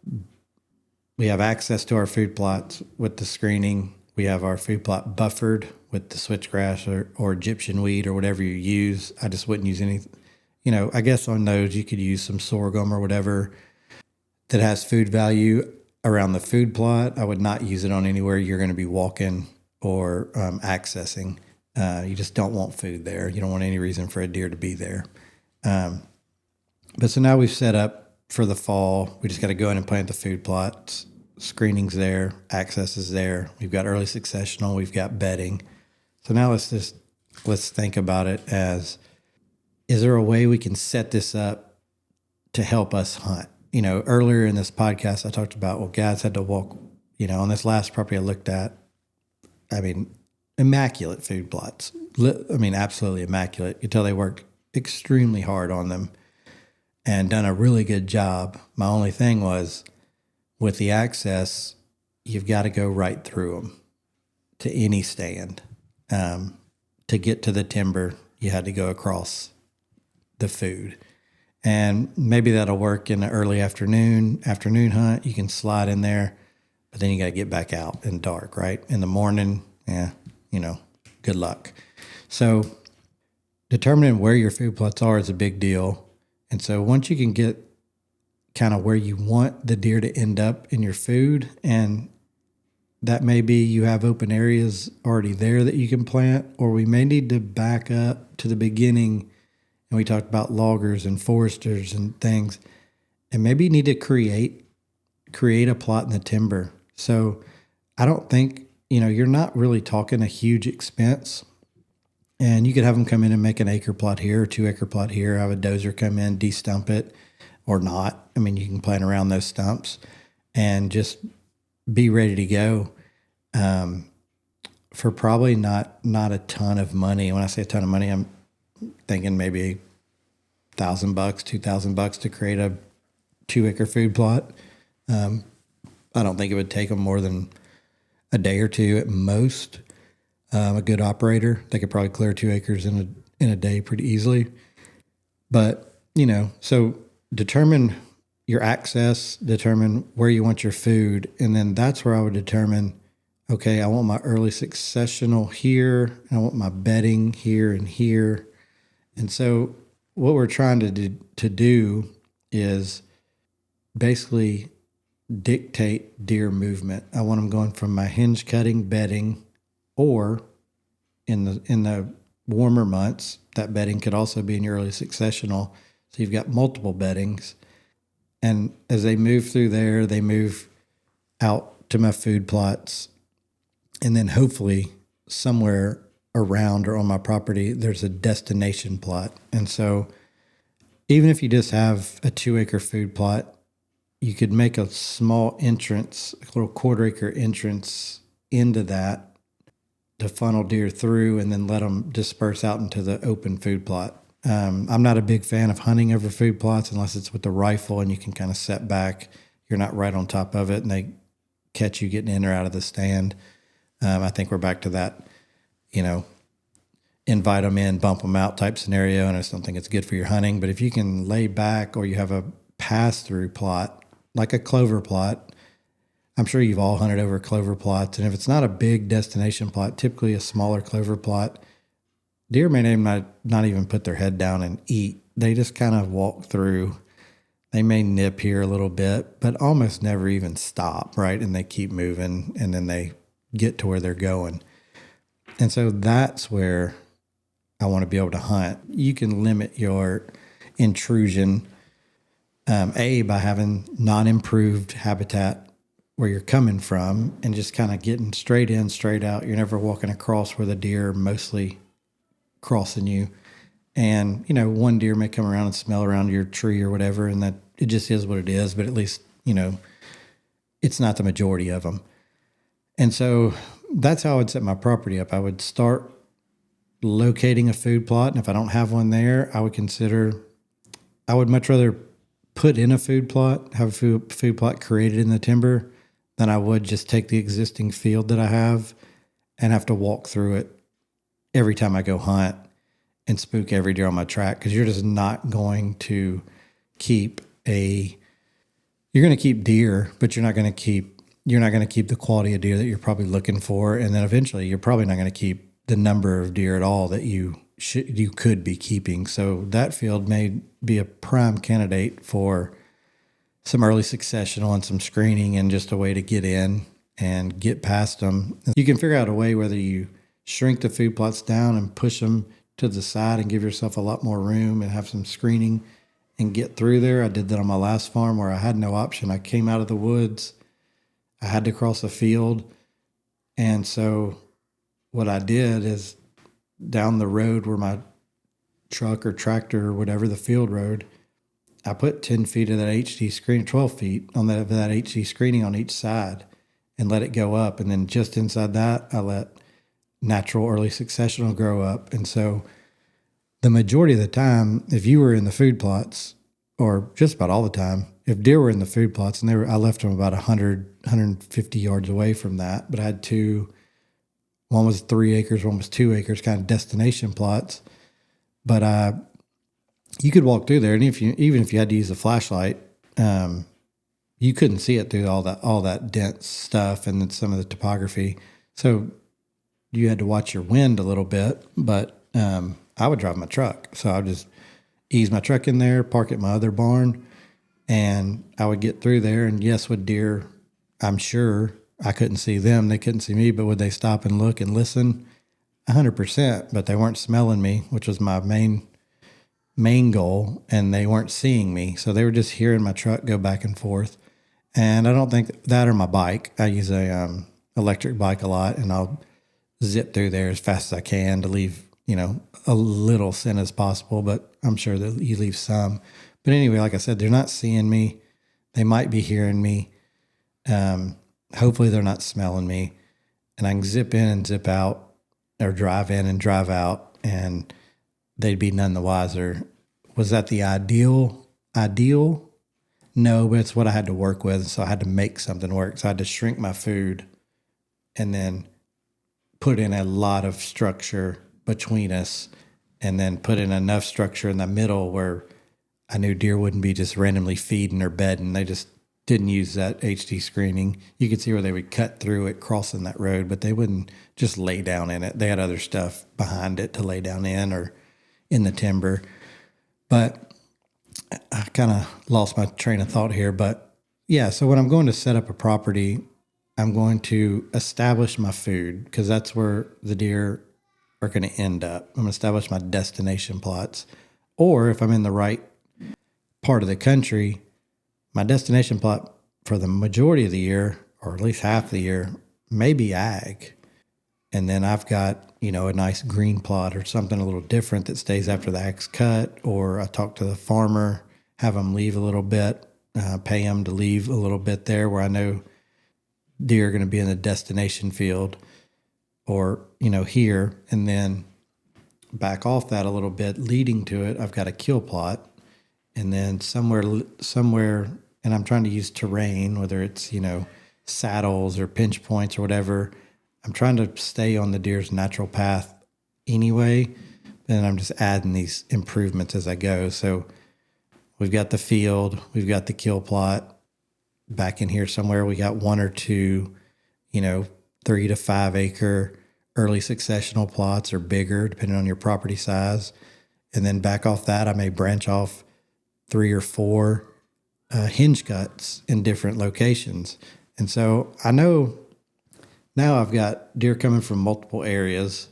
We have access to our food plots with the screening. We have our food plot buffered with the switchgrass or Egyptian wheat or whatever you use. I just wouldn't use any, I guess on those you could use some sorghum or whatever that has food value around the food plot. I would not use it on anywhere you're going to be walking or accessing. You just don't want food there. You don't want any reason for a deer to be there. But so now we've set up for the fall. We just got to go in and plant the food plots. Screening's there, access is there. We've got early successional, we've got bedding. So now let's think about it as, is there a way we can set this up to help us hunt? Earlier in this podcast, I talked about, guys had to walk, on this last property I looked at, immaculate food plots. Absolutely immaculate. You could tell they worked extremely hard on them and done a really good job. My only thing was, with the access, you've got to go right through them to any stand. To get to the timber, you had to go across the food. And maybe that'll work in the early afternoon hunt. You can slide in there, but then you got to get back out in dark, right? In the morning, good luck. So determining where your food plots are is a big deal. And so once you can get kind of where you want the deer to end up in your food, and that may be you have open areas already there that you can plant, or we may need to back up to the beginning, and we talked about loggers and foresters and things, and maybe you need to create a plot in the timber. So I don't think, you're not really talking a huge expense, and you could have them come in and make an acre plot here or 2 acre plot here, have a dozer come in, de-stump it, or not. You can plant around those stumps and just be ready to go. for probably not a ton of money. When I say a ton of money, I'm thinking maybe $1,000, $2,000 to create a 2-acre food plot. I don't think it would take them more than a day or two at most. A good operator, they could probably clear 2 acres in a day pretty easily. But, so determine your access, determine where you want your food. And then that's where I would determine, okay, I want my early successional here, and I want my bedding here and here. And so what we're trying to do is basically dictate deer movement. I want them going from my hinge cutting bedding, or in the warmer months, that bedding could also be in your early successional. So you've got multiple beddings. And as they move through there, they move out to my food plots. And then hopefully somewhere around or on my property, there's a destination plot. And so even if you just have a 2-acre food plot, you could make a small entrance, a little 1/4-acre entrance into that to funnel deer through and then let them disperse out into the open food plot. I'm not a big fan of hunting over food plots unless it's with the rifle and you can kind of set back. You're not right on top of it and they catch you getting in or out of the stand. I think we're back to that, invite them in, bump them out type scenario. And I just don't think it's good for your hunting. But if you can lay back or you have a pass-through plot, like a clover plot, I'm sure you've all hunted over clover plots. And if it's not a big destination plot, typically a smaller clover plot, deer may not even put their head down and eat. They just kind of walk through. They may nip here a little bit, but almost never even stop, right? And they keep moving, and then they get to where they're going. And so that's where I want to be able to hunt. You can limit your intrusion, by having non-improved habitat where you're coming from and just kind of getting straight in, straight out. You're never walking across where the deer are mostly crossing you. And, one deer may come around and smell around your tree or whatever, and that it just is what it is. But at least, it's not the majority of them. And so that's how I would set my property up. I would start locating a food plot. And if I don't have one there, I would much rather put in a food plot, have a food plot created in the timber, than I would just take the existing field that I have and have to walk through it every time I go hunt and spook every deer on my track. Because you're just not going to keep you're going to keep deer, but you're not going to keep the quality of deer that you're probably looking for. And then eventually you're probably not going to keep the number of deer at all that you could be keeping. So that field may be a prime candidate for some early successional and some screening and just a way to get in and get past them. You can figure out a way whether you shrink the food plots down and push them to the side and give yourself a lot more room and have some screening and get through there. I did that on my last farm where I had no option. I came out of the woods. I had to cross a field. And so what I did is down the road where my truck or tractor or whatever, the field road, I put 10 feet of that HD screen, 12 feet on that HD screening on each side and let it go up. And then just inside that, I let natural early successional grow up. And so the majority of the time, if you were in the food plots, or just about all the time, if deer were in the food plots, and I left them about 150 yards away from that, but I had two. One was 3 acres, one was 2 acres, kind of destination plots. But you could walk through there, and even if you had to use a flashlight, you couldn't see it through all that dense stuff and then some of the topography. So you had to watch your wind a little bit. But I would drive my truck, so I would just ease my truck in there, park at my other barn, and I would get through there. And yes, with deer, I'm sure I couldn't see them. They couldn't see me, but would they stop and look and listen? 100%, but they weren't smelling me, which was my main goal, and they weren't seeing me. So they were just hearing my truck go back and forth. And I don't think that, or my bike. I use a electric bike a lot, and I'll zip through there as fast as I can to leave, a little scent as possible, but I'm sure that you leave some. But anyway, like I said, they're not seeing me. They might be hearing me. Hopefully they're not smelling me. and I can zip in and zip out, or drive in and drive out, and they'd be none the wiser. Was that the ideal? No, but it's what I had to work with. So I had to make something work. So I had to shrink my food and then put in a lot of structure between us, and then put in enough structure in the middle where I knew deer wouldn't be just randomly feeding or bedding. They just didn't use that HD screening. You could see where they would cut through it crossing that road, but they wouldn't just lay down in it. They had other stuff behind it to lay down in or in the timber. But I kind of lost my train of thought here. But yeah, so when I'm going to set up a property, I'm going to establish my food, because that's where the deer are going to end up. I'm going to establish my destination plots. Or if I'm in the right part of the country, my destination plot for the majority of the year, or at least half the year, may be ag. And then I've got, a nice green plot or something a little different that stays after the ag's cut. Or I talk to the farmer, have them leave a little bit, pay them to leave a little bit there where I know deer are going to be in the destination field, or, here. And then back off that a little bit, leading to it, I've got a kill plot. And then somewhere, and I'm trying to use terrain, whether it's, saddles or pinch points or whatever. I'm trying to stay on the deer's natural path anyway. And I'm just adding these improvements as I go. So we've got the field, we've got the kill plot. Back in here somewhere, we got 1 or 2, 3 to 5 acre early successional plots, or bigger, depending on your property size. And then back off that, I may branch off 3 or 4 hinge cuts in different locations. And so I know now I've got deer coming from multiple areas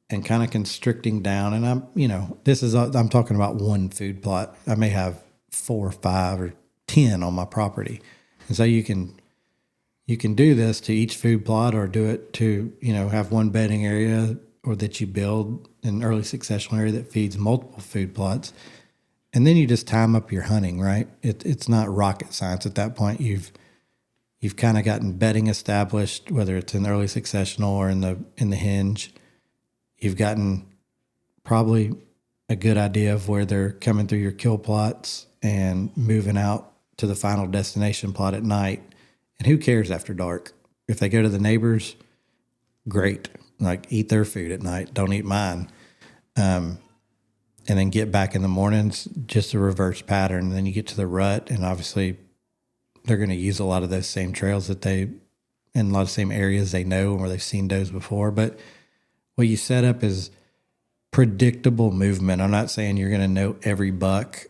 and kind of constricting down. And I'm talking about one food plot. I may have 4 or 5 or 10 on my property. And so you can do this to each food plot, or do it to, have one bedding area, or that you build an early successional area that feeds multiple food plots. And then you just time up your hunting, right? It's not rocket science at that point. You've kind of gotten bedding established, whether it's in the early successional or in the hinge. You've gotten probably a good idea of where they're coming through your kill plots and moving out to the final destination plot at night. And who cares after dark? If they go to the neighbors, great. Like, eat their food at night. Don't eat mine. And then get back in the mornings, just a reverse pattern. And then you get to the rut, and obviously they're going to use a lot of those same trails in a lot of the same areas they know and where they've seen does before. But what you set up is predictable movement. I'm not saying you're going to know every buck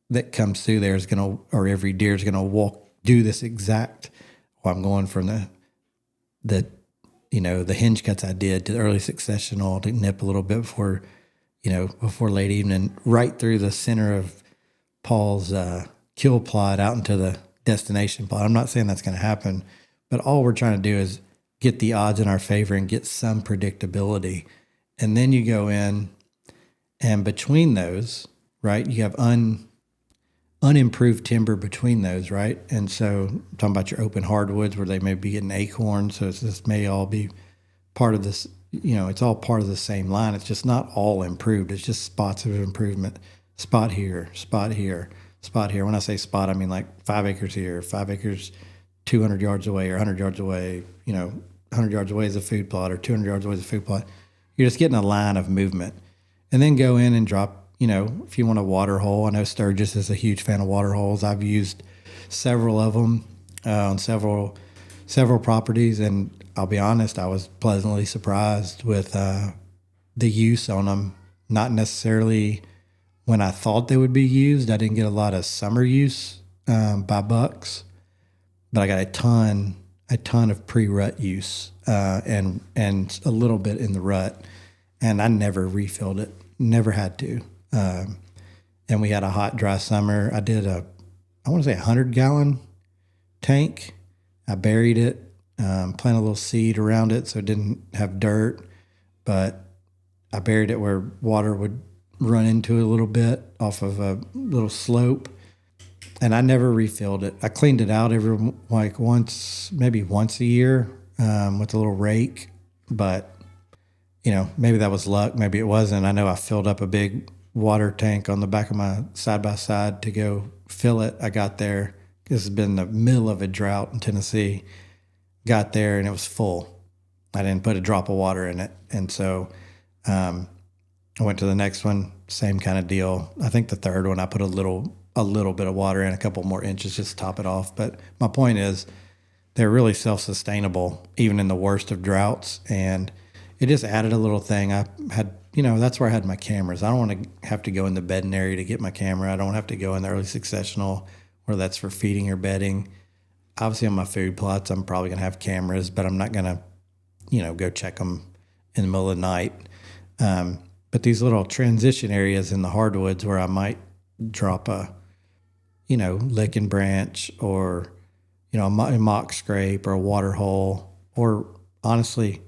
that comes through there is going to, or every deer is going to do this exact. Well, I'm going from the hinge cuts I did to the early successional to nip a little bit before late evening, right through the center of Paul's kill plot out into the destination plot. I'm not saying that's going to happen, but all we're trying to do is get the odds in our favor and get some predictability. And then you go in, and between those, right, you have unimproved timber between those, right? And so I'm talking about your open hardwoods where they may be getting acorns. So this may all be part of this, it's all part of the same line. It's just not all improved. It's just spots of improvement. Spot here, spot here, spot here. When I say spot, I mean like 5 acres here, 5 acres 200 yards away, or 100 yards away, 100 yards away is a food plot, or 200 yards away is a food plot. You're just getting a line of movement. And then go in and drop, if you want a water hole. I know Sturgis is a huge fan of water holes. I've used several of them on several properties, and I'll be honest, I was pleasantly surprised with the use on them. Not necessarily when I thought they would be used. I didn't get a lot of summer use by bucks, but I got a ton of pre-rut use and a little bit in the rut, and I never refilled it. Never had to. And we had a hot, dry summer. I did I want to say 100-gallon tank. I buried it, planted a little seed around it so it didn't have dirt, but I buried it where water would run into it a little bit off of a little slope, and I never refilled it. I cleaned it out maybe once a year, with a little rake, but maybe that was luck. Maybe it wasn't. I know I filled up a big water tank on the back of my side-by-side to go fill it. I got there. This has been the middle of a drought in Tennessee. Got there and it was full. I didn't put a drop of water in it. And so I went to the next one, same kind of deal. I think the third one, I put a little bit of water in, a couple more inches just to top it off. But my point is they're really self-sustainable, even in the worst of droughts. And it just added a little thing. I had, that's where I had my cameras. I don't want to have to go in the bedding area to get my camera. I don't have to go in the early successional where that's for feeding or bedding. Obviously on my food plots, I'm probably going to have cameras, but I'm not going to, go check them in the middle of the night. But these little transition areas in the hardwoods where I might drop a, licking branch or, a mock scrape or a water hole, or honestly,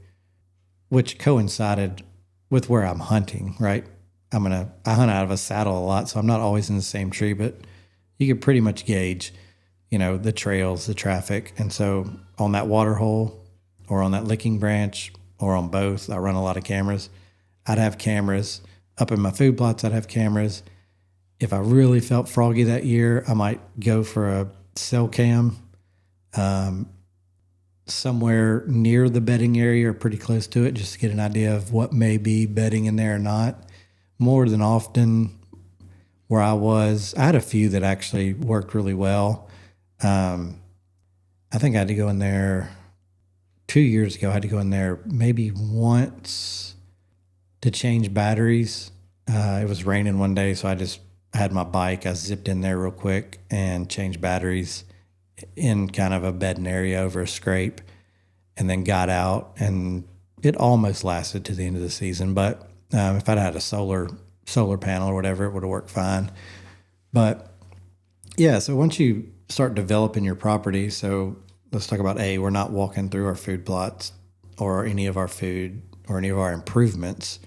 which coincided with where I'm hunting, right? I hunt out of a saddle a lot, so I'm not always in the same tree, but you can pretty much gauge, the trails, the traffic. And so on that water hole or on that licking branch or on both, I run a lot of cameras. I'd have cameras up in my food plots. I'd have cameras. If I really felt froggy that year, I might go for a cell cam somewhere near the bedding area or pretty close to it, just to get an idea of what may be bedding in there or not. More than often where I had a few that actually worked really well. I think I had to go in there 2 years ago. I had to go in there maybe once to change batteries. It was raining one day, so I had my bike. I zipped in there real quick and changed batteries in kind of a bedding area over a scrape, and then got out, and it almost lasted to the end of the season. But if I'd had a solar panel or whatever, it would have worked fine. But yeah, so once you start developing your property, so let's talk about we're not walking through our food plots or any of our food or any of our improvements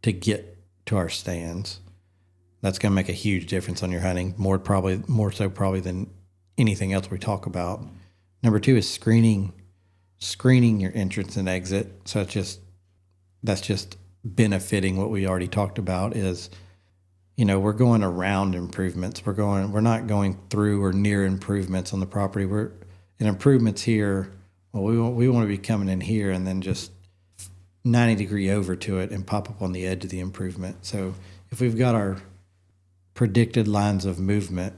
to get to our stands. That's going to make a huge difference on your hunting, more so than anything else we talk about. Number 2 is screening your entrance and exit. So that's just benefiting what we already talked about is, we're going around improvements. We're not going through or near improvements on the property. We're in improvements here. Well, we want to be coming in here and then just 90 degree over to it and pop up on the edge of the improvement. So if we've got our predicted lines of movement,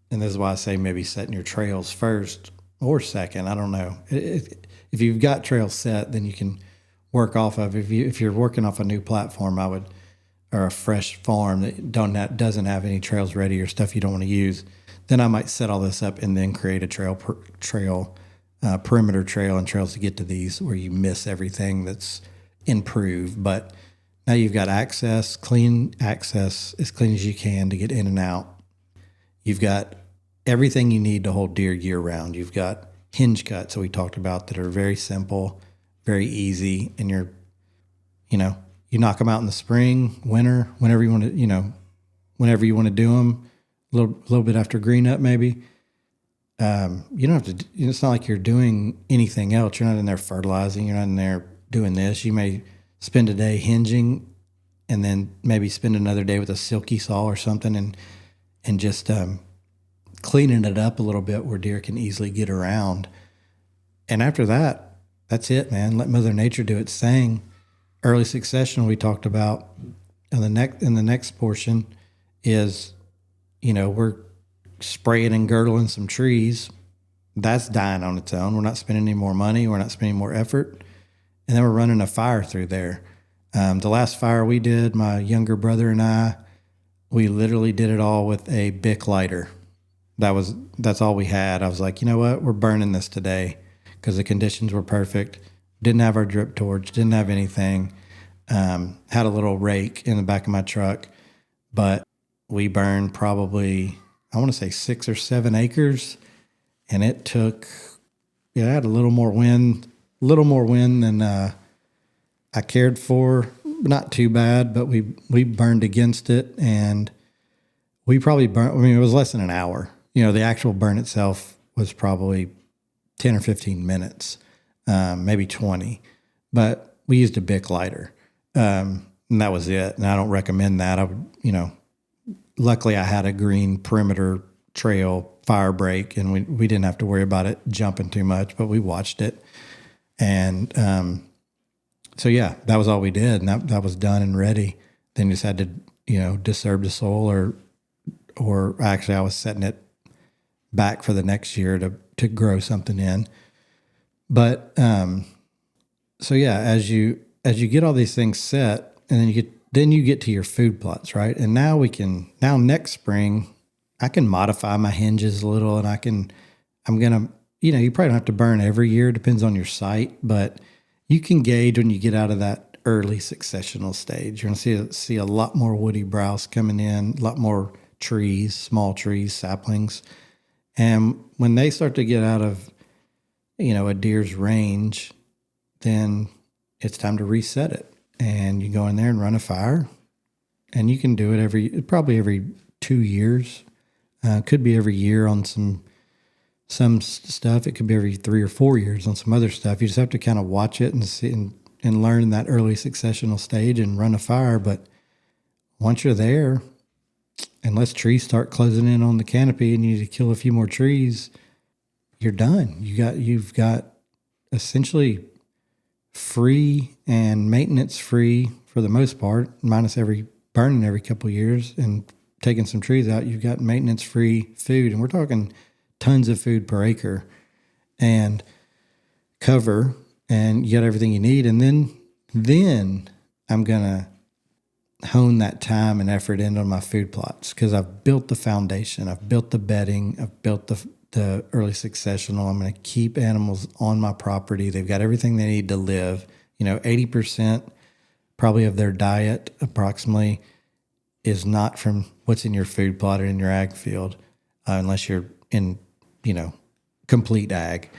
and this is why I say maybe setting your trails first or second. I don't know. If you've got trails set, then you can work off of. If you're working off a new platform, or a fresh farm that doesn't have any trails ready or stuff you don't want to use, then I might set all this up and then create a perimeter trail and trails to get to these where you miss everything that's improved. But now you've got clean access as clean as you can to get in and out. You've got everything you need to hold deer year round. You've got hinge cuts that we talked about that are very simple, very easy, and you knock them out in the spring, winter, whenever you want to do them, a little bit after green up maybe. You don't have to. It's not like you're doing anything else. You're not in there fertilizing. You're not in there doing this. You may spend a day hinging, and then maybe spend another day with a silky saw or something, and just cleaning it up a little bit where deer can easily get around. And after that, that's it, man. Let Mother Nature do its thing. Early succession we talked about in the next portion is, we're spraying and girdling some trees. That's dying on its own. We're not spending any more money. We're not spending more effort. And then we're running a fire through there. The last fire we did, my younger brother and I, we literally did it all with a Bic lighter. That's all we had. I was like, you know what? We're burning this today because the conditions were perfect. Didn't have our drip torch. Didn't have anything. Had a little rake in the back of my truck. But we burned probably, I want to say 6 or 7 acres. And it took, I had a little more wind than I cared for. Not too bad, but we burned against it, and we probably burned, it was less than an hour. The actual burn itself was probably 10 or 15 minutes. maybe 20, but we used a Bic lighter. And that was it. And I don't recommend that. I would, luckily I had a green perimeter trail fire break, and we didn't have to worry about it jumping too much, but we watched it. And so, yeah, that was all we did. And that was done and ready. Then you just had to, disturb the soil or actually I was setting it back for the next year to grow something in. But so, yeah, as you get all these things set, and then you get to your food plots, right? And now next spring, I can modify my hinges a little, and I'm going to, you probably don't have to burn every year, depends on your site, but you can gauge when you get out of that early successional stage. You're going to see a lot more woody browse coming in, a lot more trees, small trees, saplings. And when they start to get out of, a deer's range, then it's time to reset it. And you go in there and run a fire, and you can do it probably every 2 years. Could be every year on some stuff. It could be every 3 or 4 years on some other stuff. You just have to kind of watch it and see and learn in that early successional stage and run a fire. But once you're there, unless trees start closing in on the canopy and you need to kill a few more trees, you're done. You've got essentially free and maintenance free for the most part, minus burning every couple of years and taking some trees out. You've got maintenance free food, and we're talking tons of food per acre and cover, and you got everything you need. And then I'm going to hone that time and effort into my food plots, because I've built the foundation. I've built the bedding. I've built the early successional. I'm going to keep animals on my property. They've got everything they need to live. 80% probably of their diet approximately is not from what's in your food plot or in your ag field, unless you're in, complete ag.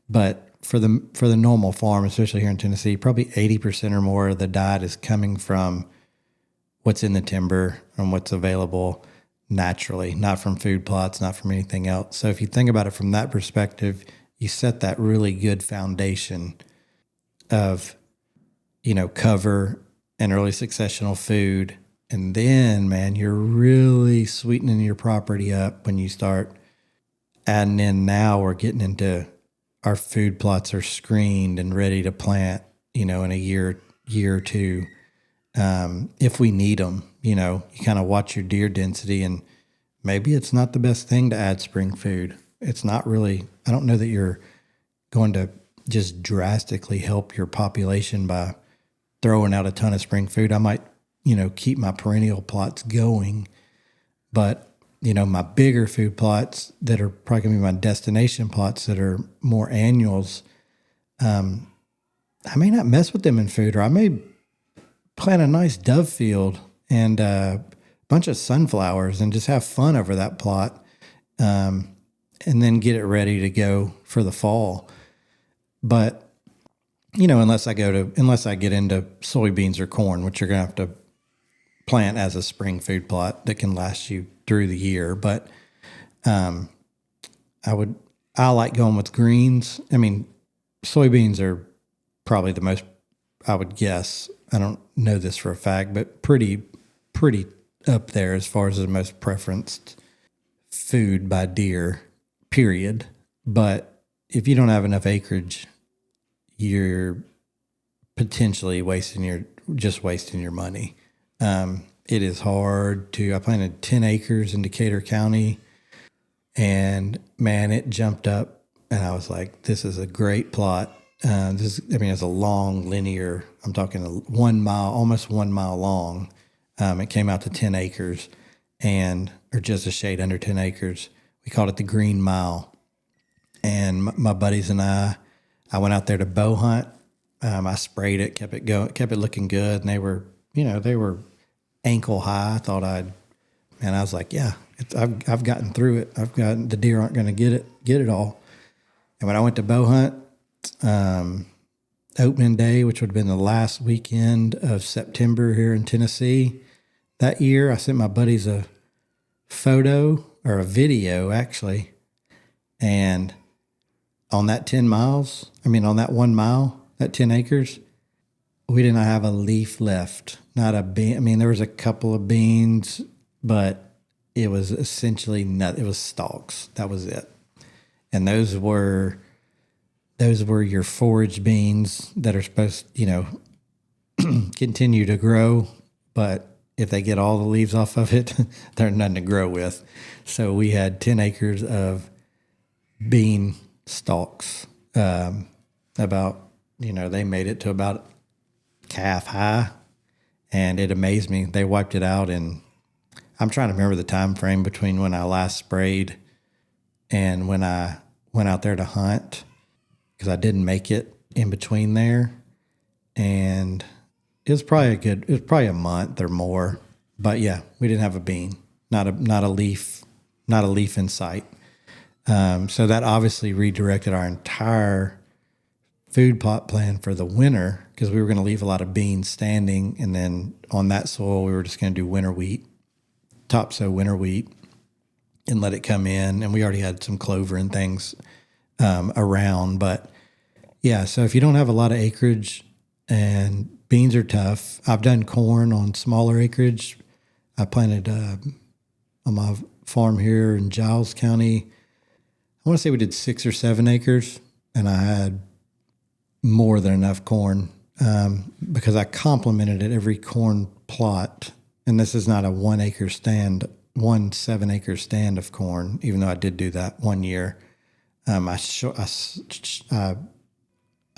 But for the normal farm, especially here in Tennessee, probably 80% or more of the diet is coming from what's in the timber and what's available naturally, not from food plots, not from anything else. So if you think about it from that perspective, you set that really good foundation of, cover and early successional food. And then, man, you're really sweetening your property up when you start adding in. Now we're getting into our food plots are screened and ready to plant, in a year or two. If we need them, you kind of watch your deer density, and maybe it's not the best thing to add spring food. It's not really, I don't know that you're going to just drastically help your population by throwing out a ton of spring food. I might, keep my perennial plots going, but, my bigger food plots that are probably going to be my destination plots that are more annuals, I may not mess with them in food, or I may plant a nice dove field and a bunch of sunflowers and just have fun over that plot, and then get it ready to go for the fall. But, unless I get into soybeans or corn, which you're going to have to plant as a spring food plot that can last you through the year. But I like going with greens. I mean, soybeans are probably the most, I would guess, I don't know this for a fact, but pretty up there as far as the most preferenced food by deer, period. But if you don't have enough acreage, you're potentially wasting your money. It is hard I planted 10 acres in Decatur County, and man, it jumped up, and I was like, this is a great plot. It's a long linear, I'm talking 1 mile, almost 1 mile long. It came out to 10 acres or just a shade under 10 acres. We called it the Green Mile. And my buddies and I went out there to bow hunt. I sprayed it, kept it looking good. And they were ankle high. I was like, yeah, I've gotten through it. The deer aren't going to get it all. And when I went to bow hunt, opening day, which would have been the last weekend of September here in Tennessee that year, I sent my buddies a photo, or a video actually, and on that 10 miles, on that 1 mile, that 10 acres, we did not have a leaf left. Not a bean. There was a couple of beans, but it was essentially it was stalks. That was it. And those were your forage beans that are supposed, continue to grow, but if they get all the leaves off of it, they're nothing to grow with. So we had 10 acres of bean stalks. They made it to about calf high, and it amazed me. They wiped it out, and I'm trying to remember the time frame between when I last sprayed and when I went out there to hunt, because I didn't make it in between there. And it was probably a month or more. But yeah, we didn't have a bean, not a leaf in sight. So that obviously redirected our entire food plot plan for the winter, because we were going to leave a lot of beans standing, and then on that soil we were just going to do winter wheat, topsoil winter wheat, and let it come in. And we already had some clover and things around. But yeah, so if you don't have a lot of acreage, and beans are tough. I've done corn on smaller acreage. I planted on my farm here in Giles County. I want to say we did 6 or 7 acres, and I had more than enough corn because I complemented it every corn plot. And this is not a 1 acre stand, 7 acre stand of corn, even though I did do that one year. I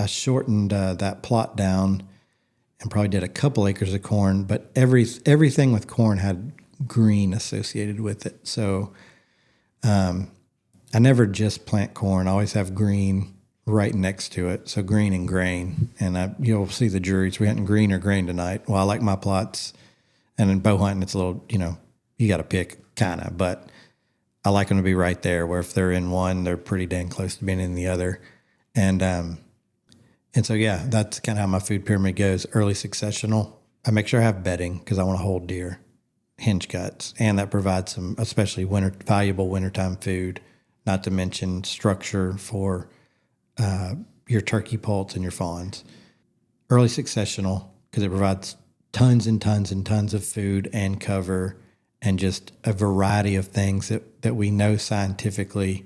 shortened that plot down and probably did a couple acres of corn, but everything with corn had green associated with it. So I never just plant corn. I always have green right next to it. So green and grain. And you'll see the juries. We hunting green or grain tonight. Well, I like my plots. And in bow hunting, it's a little, you got to pick kind of. But I like them to be right there, where if they're in one, they're pretty dang close to being in the other. And so, yeah, that's kind of how my food pyramid goes. Early successional. I make sure I have bedding because I want to hold deer, hinge cuts, and that provides some especially valuable wintertime food, not to mention structure for your turkey poults and your fawns. Early successional because it provides tons and tons and tons of food and cover and just a variety of things that we know scientifically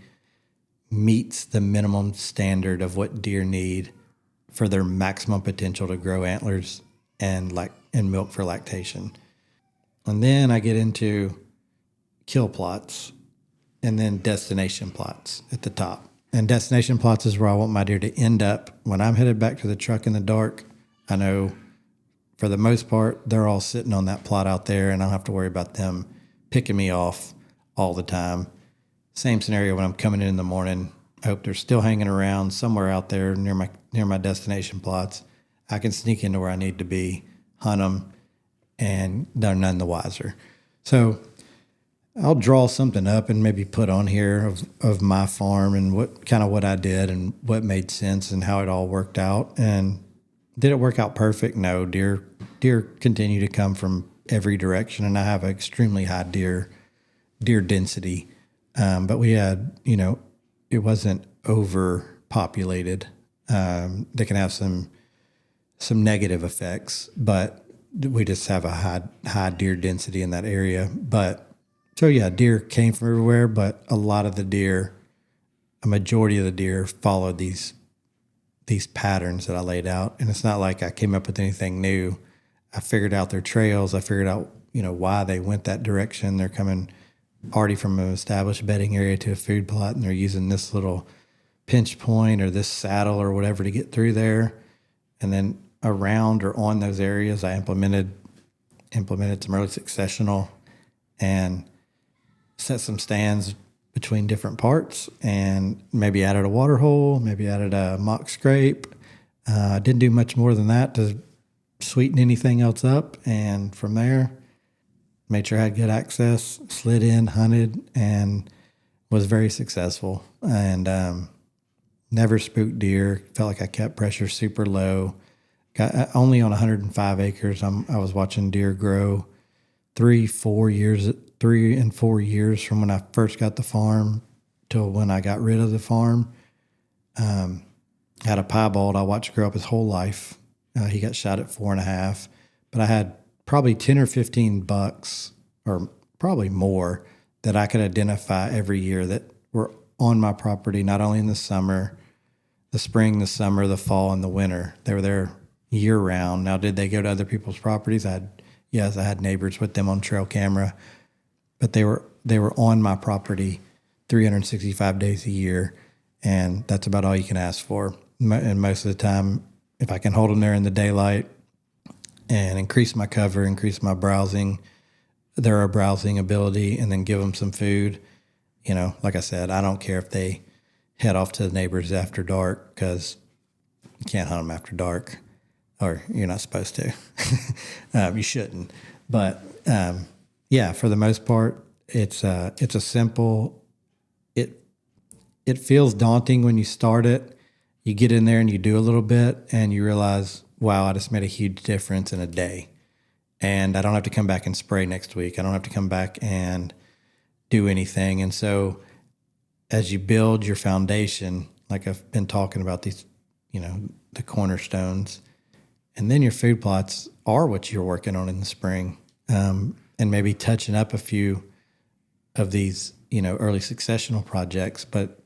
meets the minimum standard of what deer need for their maximum potential to grow antlers and milk for lactation. And then I get into kill plots and then destination plots at the top. And destination plots is where I want my deer to end up. When I'm headed back to the truck in the dark, I know for the most part, they're all sitting on that plot out there, and I don't have to worry about them picking me off all the time. Same scenario when I'm coming in the morning. I hope they're still hanging around somewhere out there near my destination plots. I can sneak into where I need to be, hunt them, and they're none the wiser. So I'll draw something up and maybe put on here of my farm and what I did and what made sense and how it all worked out. And did it work out perfect? No. Deer continue to come from every direction, and I have an extremely high deer density. But we had, it wasn't overpopulated. They can have some negative effects, but we just have a high deer density in that area. But so yeah, deer came from everywhere, but a majority of the deer followed these patterns that I laid out. And it's not like I came up with anything new. I figured out their trails. I figured out, why they went that direction. They're coming already from an established bedding area to a food plot, and they're using this little pinch point or this saddle or whatever to get through there. And then around or on those areas, I implemented some early successional and set some stands between different parts, and maybe added a water hole, maybe added a mock scrape. Didn't do much more than that to sweeten anything else up. And from there, made sure I had good access, slid in, hunted, and was very successful. And never spooked deer. Felt like I kept pressure super low. Got only on 105 acres. I was watching deer grow 3 and 4 years from when I first got the farm till when I got rid of the farm. Had a piebald I watched grow up his whole life. He got shot at 4.5, but I had probably 10 or 15 bucks, or probably more, that I could identify every year that were on my property, not only in the summer, the spring, the summer, the fall, and the winter. They were there year round. Now, did they go to other people's properties? Yes, I had neighbors with them on trail camera, but they were on my property 365 days a year, and that's about all you can ask for. And most of the time, if I can hold them there in the daylight and increase my cover, increase my browsing, their browsing ability, and then give them some food, like I said, I don't care if they head off to the neighbors after dark, because you can't hunt them after dark, or you're not supposed to. You shouldn't. But for the most part, it's a simple. It feels daunting when you start it. You get in there and you do a little bit, and you realize, wow, I just made a huge difference in a day. And I don't have to come back and spray next week. I don't have to come back and do anything. And so as you build your foundation, like I've been talking about these, the cornerstones, and then your food plots are what you're working on in the spring, and maybe touching up a few of these, early successional projects. But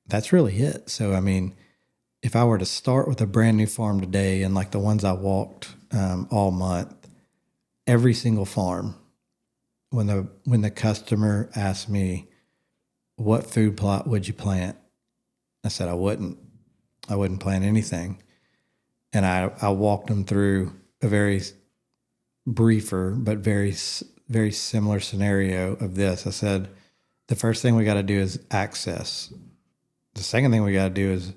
that's really it. So, if I were to start with a brand new farm today, and like the ones I walked all month, every single farm, when the customer asked me, what food plot would you plant? I said I wouldn't plant anything. And I walked them through a very briefer but very, very similar scenario of this. I said, the first thing we got to do is access. The second thing we got to do is,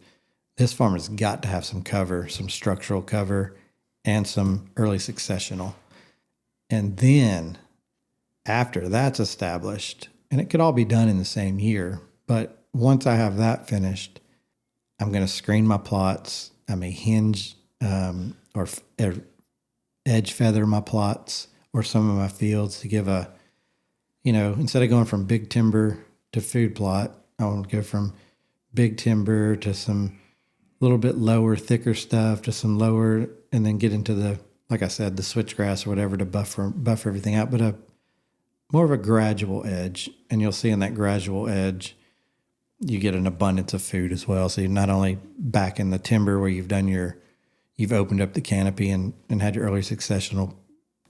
this farm has got to have some cover, some structural cover, and some early successional. And then after that's established, and it could all be done in the same year, but once I have that finished, I'm going to screen my plots. I may hinge or edge feather my plots or some of my fields to give instead of going from big timber to food plot, I want to go from big timber to some little bit lower, thicker stuff to some lower, and then get into the, like I said, the switchgrass or whatever to buffer everything out, but more of a gradual edge. And you'll see in that gradual edge, you get an abundance of food as well. So you're not only back in the timber where you've opened up the canopy and had your early successional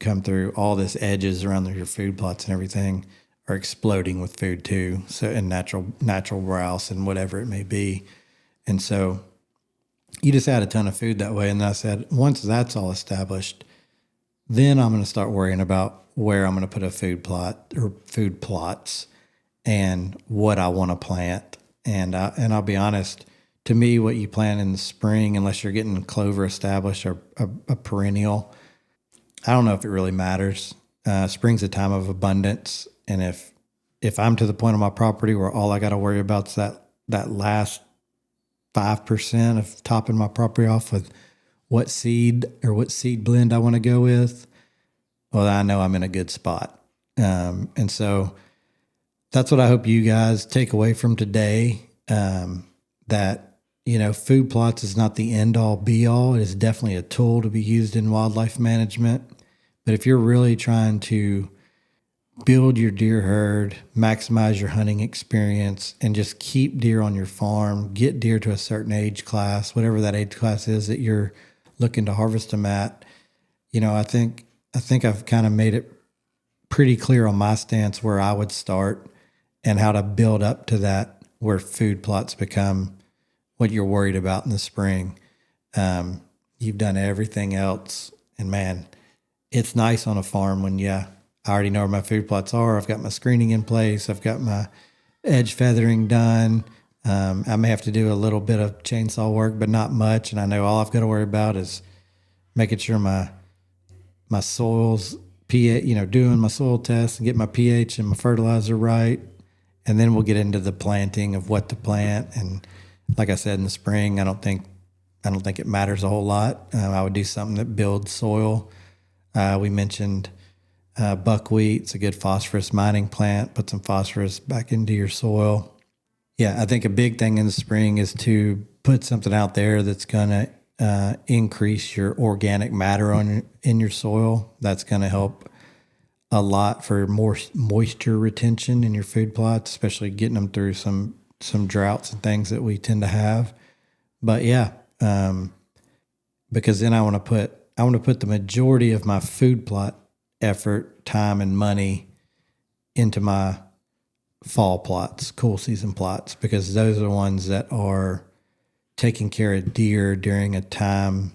come through, all this edges around your food plots and everything are exploding with food too. So, and natural browse and whatever it may be. And so you just add a ton of food that way. And I said, once that's all established, then I'm going to start worrying about where I'm going to put a food plot or food plots and what I want to plant. And I'll be honest, to me, what you plant in the spring, unless you're getting clover established or a perennial, I don't know if it really matters. Spring's a time of abundance. And if I'm to the point on my property where all I got to worry about is that last 5% of topping my property off with what seed blend I want to go with, well, I know I'm in a good spot. And so that's what I hope you guys take away from today, that, food plots is not the end all be all. It is definitely a tool to be used in wildlife management. But if you're really trying to build your deer herd, maximize your hunting experience, and just keep deer on your farm, get deer to a certain age class, whatever that age class is that you're looking to harvest them at, I think I've kind of made it pretty clear on my stance where I would start and how to build up to that, where food plots become what you're worried about in the spring. You've done everything else, and man, it's nice on a farm when, I already know where my food plots are. I've got my screening in place. I've got my edge feathering done. I may have to do a little bit of chainsaw work, but not much. And I know all I've got to worry about is making sure my soil's pH, doing my soil tests and get my pH and my fertilizer right. And then we'll get into the planting of what to plant. And like I said, in the spring, I don't think it matters a whole lot. I would do something that builds soil. We mentioned buckwheat. It's a good phosphorus mining plant. Put some phosphorus back into your soil. Yeah, I think a big thing in the spring is to put something out there that's going to increase your organic matter in your soil. That's going to help a lot for more moisture retention in your food plots, especially getting them through some droughts and things that we tend to have. But yeah, because then I want to put the majority of my food plot effort, time, and money into my fall plots, cool season plots, because those are the ones that are taking care of deer during a time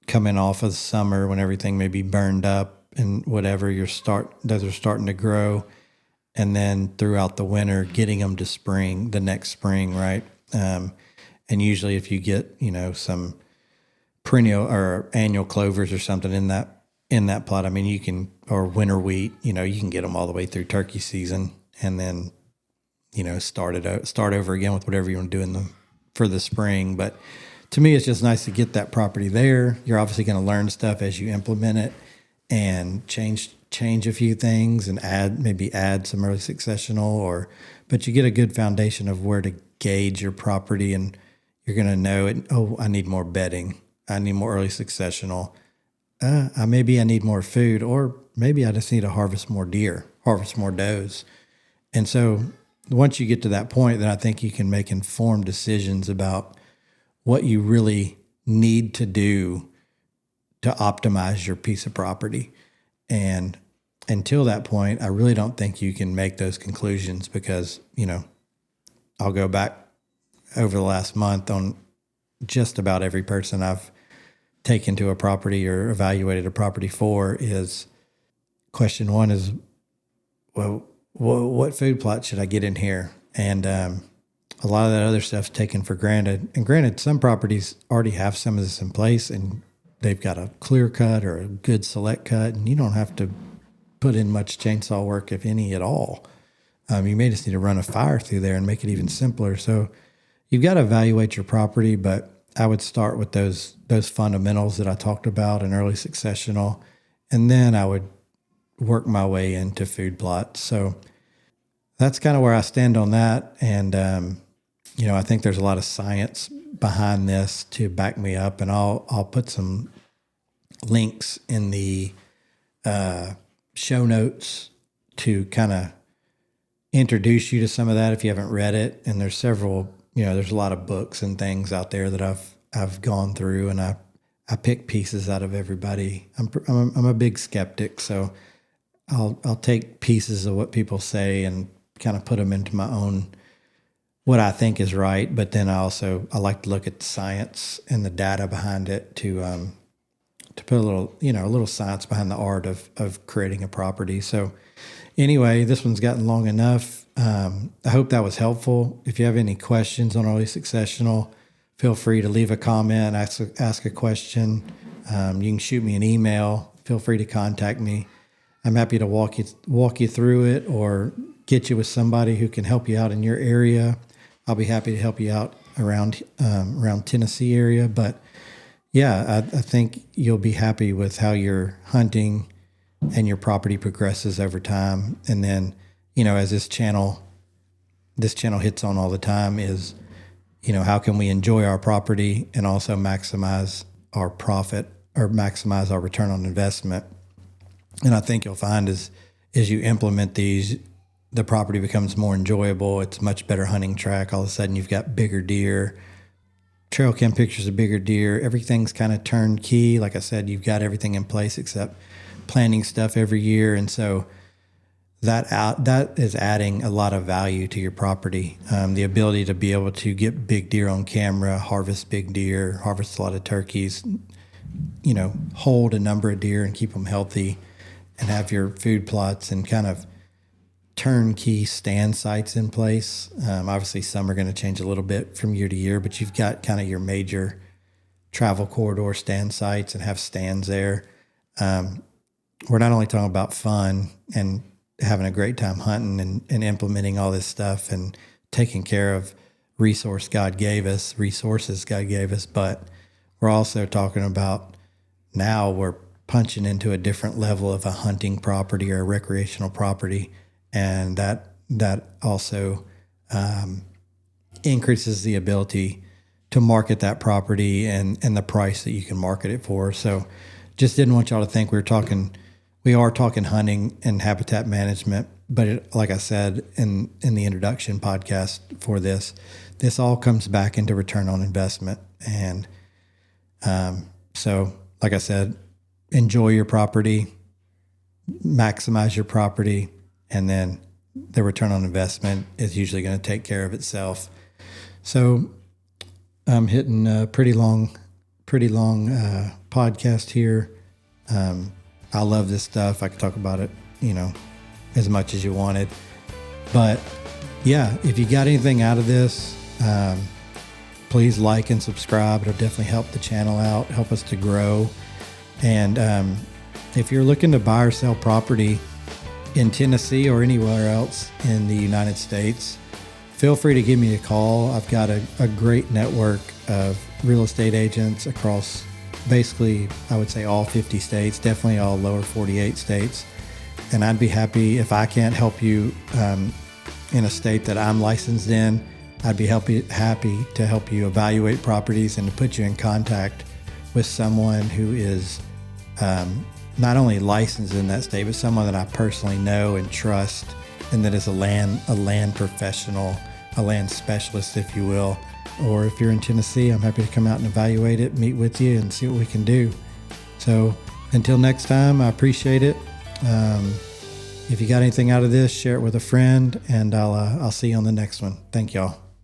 coming off of the summer when everything may be burned up and whatever those are starting to grow. And then throughout the winter, getting them to spring, the next spring, right? And usually if you get, some perennial or annual clovers or something in that plot, I mean, you can, or winter wheat, you can get them all the way through turkey season and then, start over again with whatever you want to do for the spring. But to me, it's just nice to get that property there. You're obviously going to learn stuff as you implement it and change a few things and add some early successional but you get a good foundation of where to gauge your property, and you're going to know it. Oh, I need more bedding. I need more early successional. Maybe I need more food, or maybe I just need to harvest more deer, harvest more does. And so once you get to that point, then I think you can make informed decisions about what you really need to do to optimize your piece of property. And until that point, I really don't think you can make those conclusions because, I'll go back over the last month on just about every person I've taken to a property or evaluated a property for is question one is, well, what food plot should I get in here? And a lot of that other stuff's taken for granted. And granted, some properties already have some of this in place and they've got a clear cut or a good select cut, and you don't have to put in much chainsaw work, if any at all. You may just need to run a fire through there and make it even simpler. So you've got to evaluate your property, but I would start with those fundamentals that I talked about in early successional, and then I would work my way into food plots. So that's kind of where I stand on that. And, I think there's a lot of science behind this to back me up, and I'll put some links in the show notes to kind of introduce you to some of that if you haven't read it. And there's several, there's a lot of books and things out there that I've gone through, and I pick pieces out of everybody. I'm a big skeptic, so I'll take pieces of what people say and kind of put them into my own, what I think is right. But then I like to look at the science and the data behind it to put a little science behind the art of creating a property. So anyway, this one's gotten long enough. I hope that was helpful. If you have any questions on early successional, feel free to leave a comment, ask a question. You can shoot me an email. Feel free to contact me. I'm happy to walk you through it or get you with somebody who can help you out in your area. I'll be happy to help you out around Tennessee area. But yeah, I think you'll be happy with how your hunting and your property progresses over time. And then, as this channel hits on all the time is, how can we enjoy our property and also maximize our profit or maximize our return on investment? And I think you'll find as you implement these, the property becomes more enjoyable. It's a much better hunting track. All of a sudden you've got bigger deer, trail cam pictures of bigger deer. Everything's kind of turnkey. Like I said, you've got everything in place except planting stuff every year. And so that is adding a lot of value to your property. The ability to be able to get big deer on camera, harvest big deer, harvest a lot of turkeys, hold a number of deer and keep them healthy, and have your food plots and kind of turnkey stand sites in place. Obviously, some are going to change a little bit from year to year, but you've got kind of your major travel corridor stand sites and have stands there. We're not only talking about fun and having a great time hunting and implementing all this stuff and taking care of resources God gave us, but we're also talking about now we're punching into a different level of a hunting property or a recreational property. And that also increases the ability to market that property and the price that you can market it for. So just didn't want y'all to think we are talking hunting and habitat management, but like I said in the introduction podcast for this all comes back into return on investment. And so like I said, enjoy your property, maximize your property, and then the return on investment is usually going to take care of itself. So I'm hitting a pretty long podcast here. I love this stuff. I could talk about it, as much as you wanted. But yeah, if you got anything out of this, please like and subscribe. It'll definitely help the channel out, help us to grow. And if you're looking to buy or sell property in Tennessee or anywhere else in the United States, feel free to give me a call. I've got a great network of real estate agents across basically, I would say, all 50 states, definitely all lower 48 states. And I'd be happy if I can't help you in a state that I'm licensed in. I'd be happy to help you evaluate properties and to put you in contact with someone who is not only licensed in that state, but someone that I personally know and trust, and that is a land professional, a land specialist, if you will. Or if you're in Tennessee, I'm happy to come out and evaluate it, meet with you, and see what we can do. So until next time, I appreciate it. If you got anything out of this, share it with a friend, and I'll see you on the next one. Thank y'all.